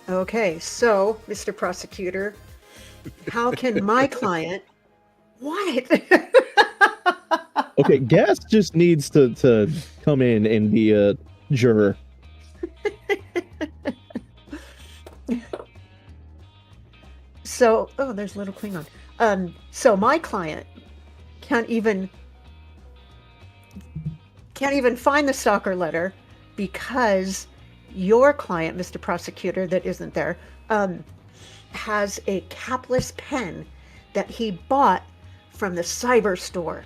okay, so Mr. Prosecutor, how can my client what? Okay, Gas just needs to come in and be a juror. So, oh, there's a little Klingon. So my client can't even find the stalker letter because your client, Mr. Prosecutor, that isn't there, has a capless pen that he bought from the cyber store.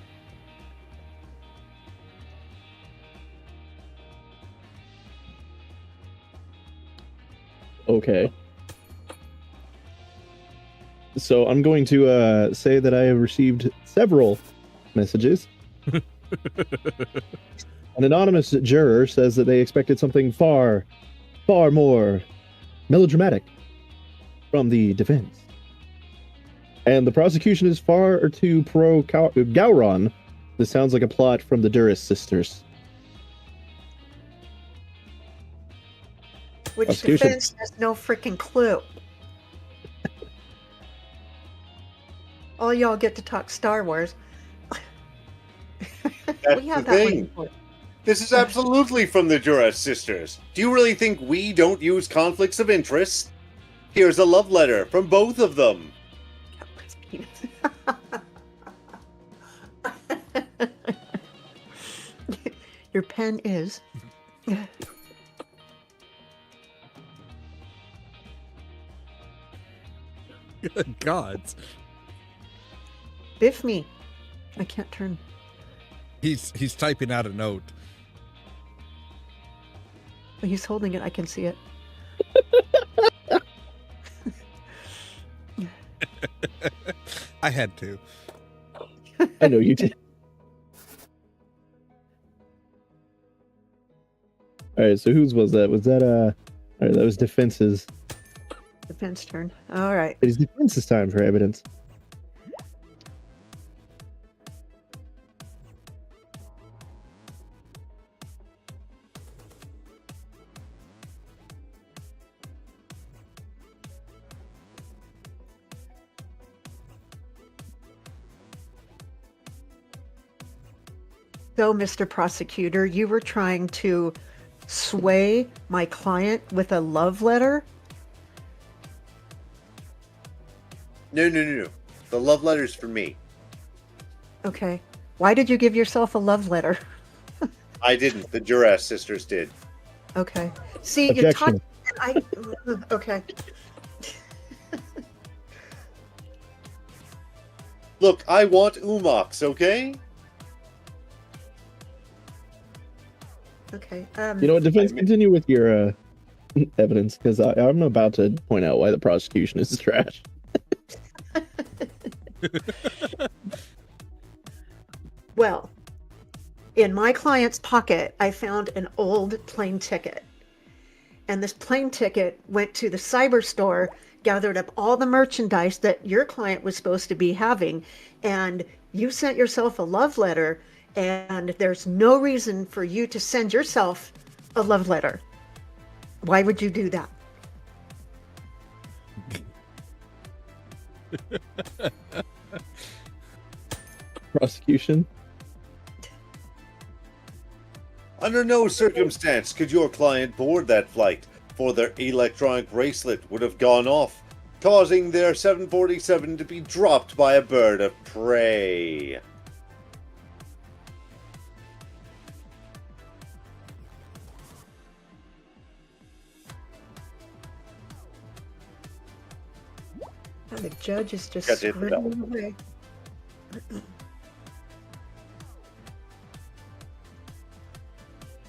Okay. So I'm going to say that I have received several messages. An anonymous juror says that they expected something far, far more melodramatic from the defense. And the prosecution is far too pro-Gowron. This sounds like a plot from the Duras sisters. Which defense has no freaking clue. All y'all get to talk Star Wars. That's We have the that thing. one before. This is absolutely from the Duras sisters. Do you really think we don't use conflicts of interest? Here's a love letter from both of them. Your pen is. Good gods. Biff me. I can't turn. He's typing out a note. He's holding it. I can see it. I had to. I know you did. All right, so whose was that? Was that all right, that was defense's. Defense turn. All right. It is defense's time for evidence. So, Mr. Prosecutor, you were trying to sway my client with a love letter? No. The love letter's for me. Okay. Why did you give yourself a love letter? I didn't. The Duras sisters did. Okay. See, you're Objection. talking. Okay. Look, I want Umox, okay? Okay. You know what, defense, continue with your evidence, because I'm about to point out why the prosecution is trash. Well, in my client's pocket, I found an old plane ticket. And this plane ticket went to the cyber store, gathered up all the merchandise that your client was supposed to be having, and you sent yourself a love letter, and there's no reason for you to send yourself a love letter. Why would you do that? Prosecution? Under no circumstance could your client board that flight, for their electronic bracelet would have gone off, causing their 747 to be dropped by a bird of prey. And the judge is just Got it, scribbling away.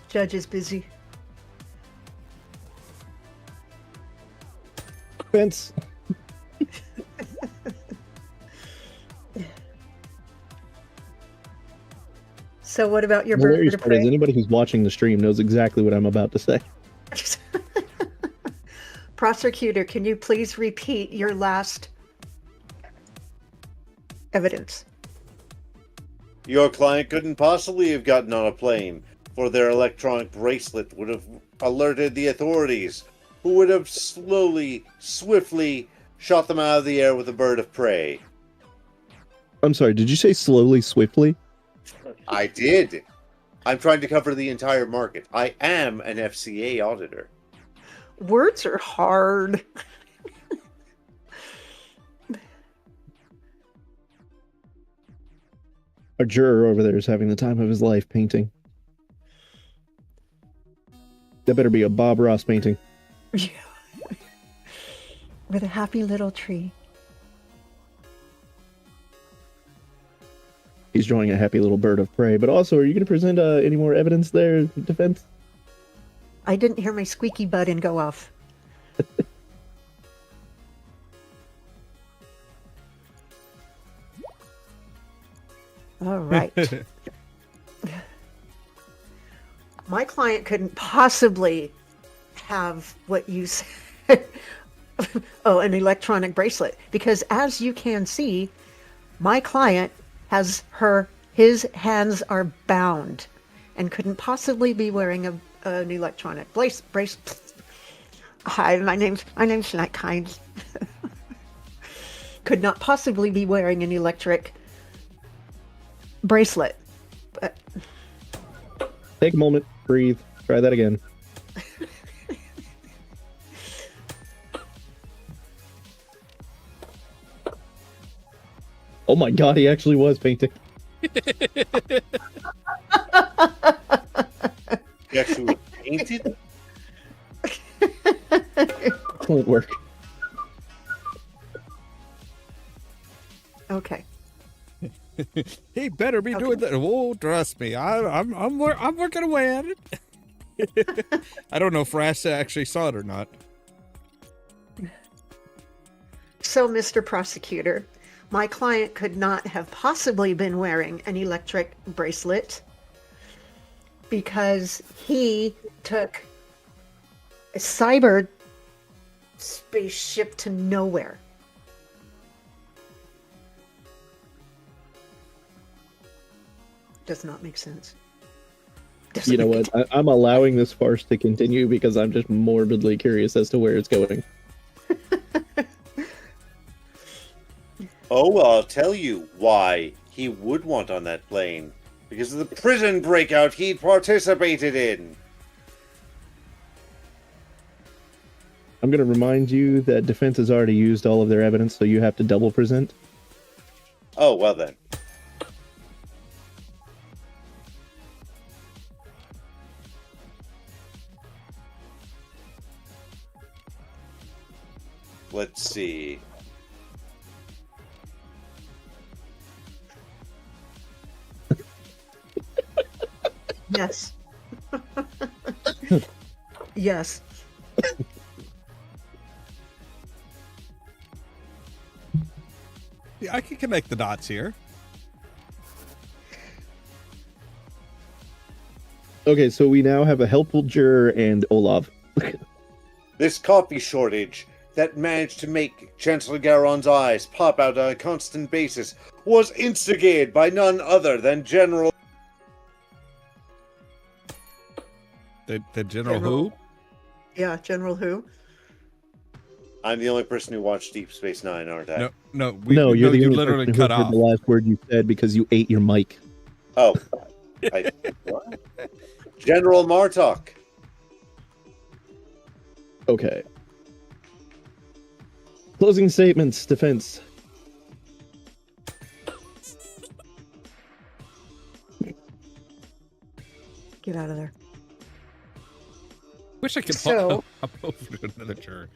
Judge is busy. Defense. So what about your The bird hilarious of part is prey? anybody who's watching the stream knows exactly what I'm about to say. Prosecutor, can you please repeat your last evidence? Your client couldn't possibly have gotten on a plane, for their electronic bracelet would have alerted the authorities, who would have swiftly shot them out of the air with a bird of prey. I'm sorry, did you say slowly, swiftly? I did. I'm trying to cover the entire market. I am an FCA auditor. Words are hard. Our juror over there is having the time of his life painting. That better be a Bob Ross painting. With a happy little tree. He's drawing a happy little bird of prey. But also, are you going to present any more evidence there, defense? I didn't hear my squeaky button go off. All right. My client couldn't possibly have what you said. Oh, an electronic bracelet. Because as you can see, my client has his hands are bound and couldn't possibly be wearing an electronic bracelet. Hi, my name's Snack Hines. Could not possibly be wearing an electric bracelet. But... Take a moment, breathe, try that again. Oh my god, he actually was painting. He actually was painted? Won't work. Okay. He better be doing that. Oh, trust me, I'm working away at it. I don't know if Ras actually saw it or not. So, Mr. Prosecutor, my client could not have possibly been wearing an electric bracelet because he took a cyber spaceship to nowhere. Does not make sense. You know what? I'm allowing this farce to continue because I'm just morbidly curious as to where it's going. Oh, well, I'll tell you why he would want on that plane. Because of the prison breakout he'd participated in. I'm going to remind you that defense has already used all of their evidence, so you have to double present. Oh, well then. Let's see. Yes. Yes. Yeah, I can connect the dots here. Okay, so we now have a helpful juror and Olav. This coffee shortage that managed to make Chancellor Garon's eyes pop out on a constant basis was instigated by none other than General... The General who? Yeah, General who? I'm the only person who watched Deep Space Nine, aren't I? No, You're the you only literally person who cut heard off. the last word you said because you ate your mic. Oh. What? General Martok. Okay. Closing statements, defense. Get out of there. Wish I could So- hop over to another juror.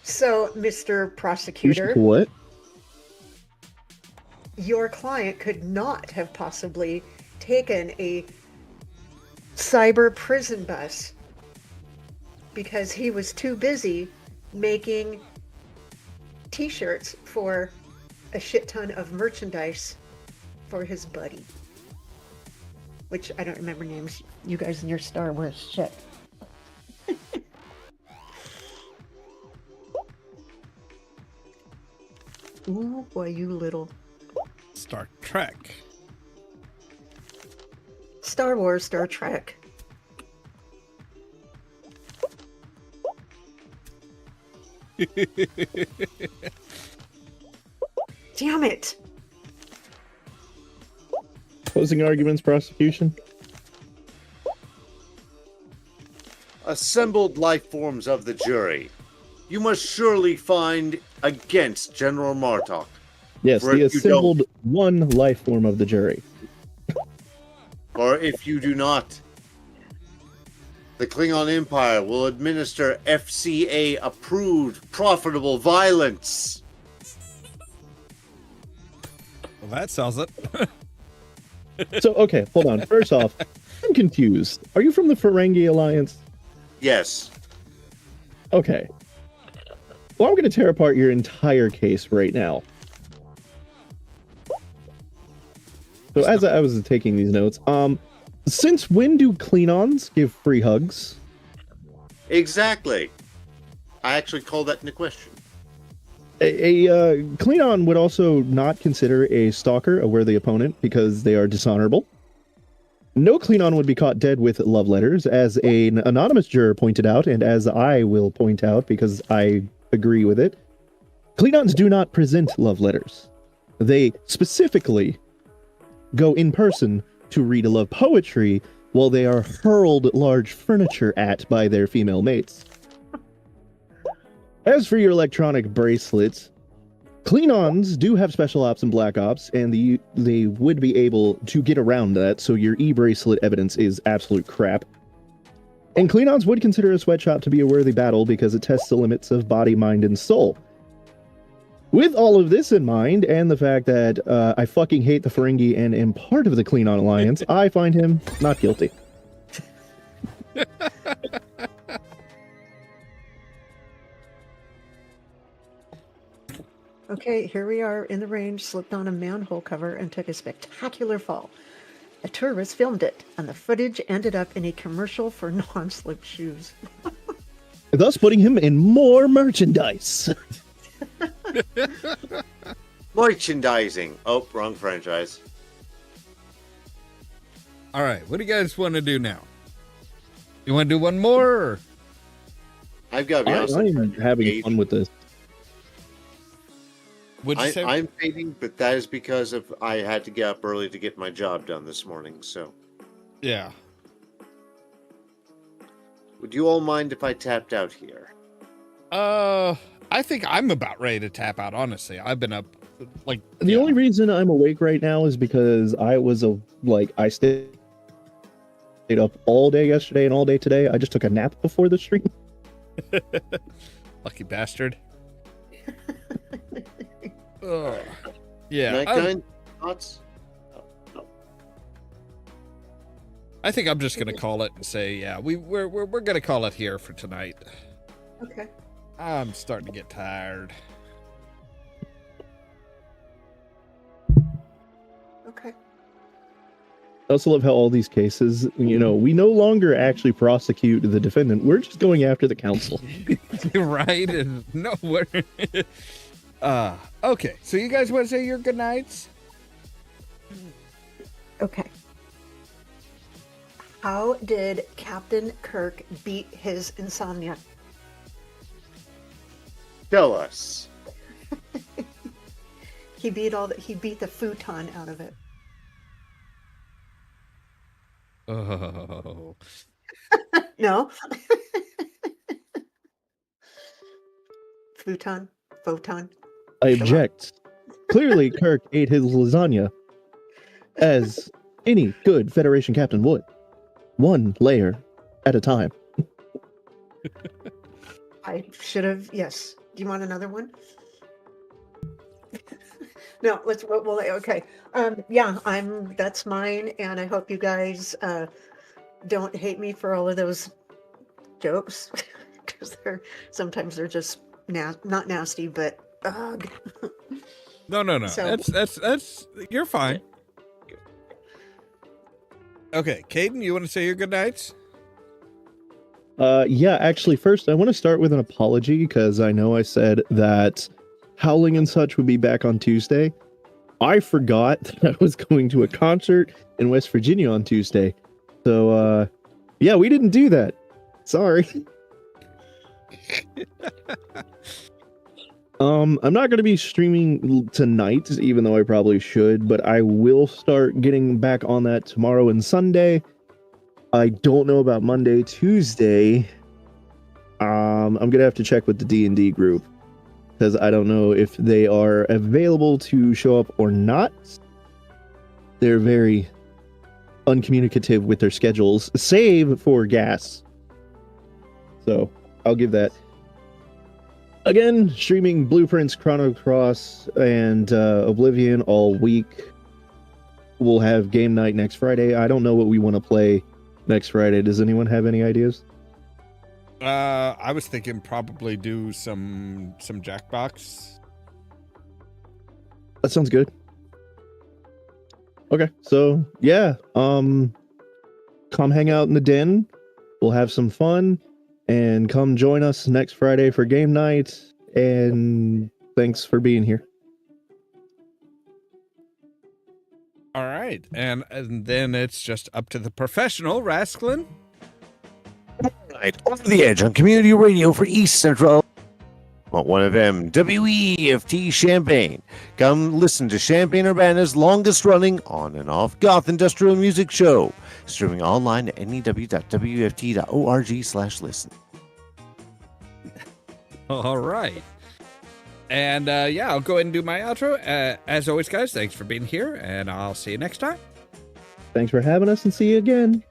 So, Mr. Prosecutor, What? your client could not have possibly taken a cyber prison bus because he was too busy making t-shirts for a shit ton of merchandise for his buddy. Which I don't remember names. You guys in your Star Wars shit. Ooh, boy, you little... Star Trek. Star Wars, Star Trek. Damn it! Closing arguments, prosecution. Assembled life forms of the jury. You must surely find against General Martok. Yes, For the if you don't- assembled one life form of the jury. Or if you do not, The Klingon Empire will administer FCA-approved profitable violence. Well, that sells it. So, okay, hold on. First off, I'm confused. Are you from the Ferengi Alliance? Yes. Okay. Well, I'm going to tear apart your entire case right now. So, as I was taking these notes, since when do Klingons give free hugs? Exactly. I actually called that into question. A Klingon would also not consider a stalker a worthy opponent because they are dishonorable. No Klingon would be caught dead with love letters, as an anonymous juror pointed out, and as I will point out because I agree with it. Klingons do not present love letters. They specifically go in person to read a love poetry while they are hurled large furniture at by their female mates. As for your electronic bracelets, Klingons do have special ops and black ops, and they would be able to get around that, so your e-bracelet evidence is absolute crap. And Klingons would consider a sweatshop to be a worthy battle because it tests the limits of body, mind, and soul. With all of this in mind, and the fact that I fucking hate the Ferengi and am part of the Klingon Alliance, I find him not guilty. Okay, here we are in the range, slipped on a manhole cover and took a spectacular fall. A tourist filmed it, and the footage ended up in a commercial for non-slip shoes. Thus putting him in more merchandise. Merchandising. Oh, wrong franchise. All right, what do you guys want to do now? You want to do one more? Or? I've got to be honest. I'm having fun with this. What'd you say? I'm fading, but that is because of I had to get up early to get my job done this morning. So, Yeah. would you all mind if I tapped out here? I think I'm about ready to tap out, honestly. I've been up, like... The only reason I'm awake right now is because I stayed up all day yesterday and all day today. I just took a nap before the stream. Lucky bastard. Ugh. Yeah. Nighttime thoughts? I think I'm just gonna call it and say, yeah, we're gonna call it here for tonight. Okay. I'm starting to get tired. Okay. I also love how all these cases, we no longer actually prosecute the defendant. We're just going after the counsel. Right? And no, we're... okay. So you guys want to say your good nights? Okay. How did Captain Kirk beat his insomnia? Tell us. He beat the futon out of it. Oh. No. Photon. I object. Clearly, Kirk ate his lasagna, as any good Federation captain would. One layer at a time. I should have. Yes. Do you want another one? No. Okay. Yeah. That's mine, and I hope you guys don't hate me for all of those jokes, because sometimes they're just not nasty, but ugh. No. So- That's you're fine. Okay, Caden, you want to say your good nights? Yeah, actually, first, I want to start with an apology, because I know I said that Howling and such would be back on Tuesday. I forgot that I was going to a concert in West Virginia on Tuesday. So, yeah, we didn't do that. Sorry. I'm not going to be streaming tonight, even though I probably should, but I will start getting back on that tomorrow and Sunday. I don't know about Monday, Tuesday. I'm going to have to check with the D&D group, because I don't know if they are available to show up or not. They're very uncommunicative with their schedules, save for gas. So I'll give that. Again, streaming Blueprints, Chrono Cross, and Oblivion all week. We'll have game night next Friday. I don't know what we want to play next Friday. Does anyone have any ideas? I was thinking probably do some Jackbox. That sounds good. Okay, so yeah, come hang out in the den. We'll have some fun, and come join us next Friday for game night. And thanks for being here. All right, and then it's just up to the professional Rasclin. Right, Over the Edge on community radio for East Central. On 1FM WEFT Champaign. Come listen to Champaign-Urbana's longest running on and off goth industrial music show. Streaming online at new.wft.org/listen. All right. And yeah, I'll go ahead and do my outro. As always, guys, thanks for being here, and I'll see you next time. Thanks for having us, and see you again.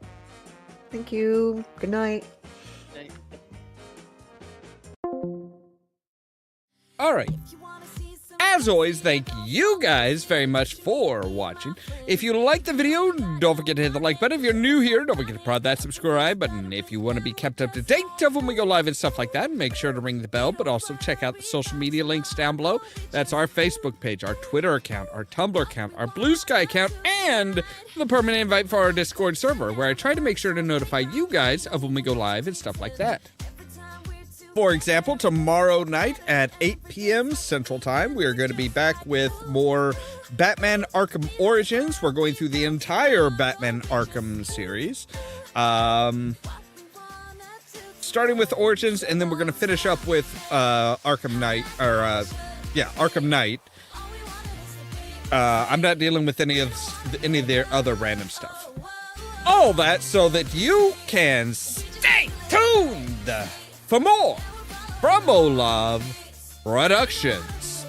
Thank you. Good night. All right. As always, thank you guys very much for watching. If you like the video, don't forget to hit the like button. If you're new here, don't forget to prod that subscribe button. If you want to be kept up to date of when we go live and stuff like that, make sure to ring the bell, but also check out the social media links down below. That's our Facebook page, our Twitter account, our Tumblr account, our Blue Sky account, and the permanent invite for our Discord server, where I try to make sure to notify you guys of when we go live and stuff like that. For example, tomorrow night at 8 p.m. Central Time, we are going to be back with more Batman Arkham Origins. We're going through the entire Batman Arkham series. Starting with Origins, and then we're going to finish up with Arkham Knight, Arkham Knight. I'm not dealing with any of their other random stuff. All that so that you can stay tuned for more from ollamhproductions.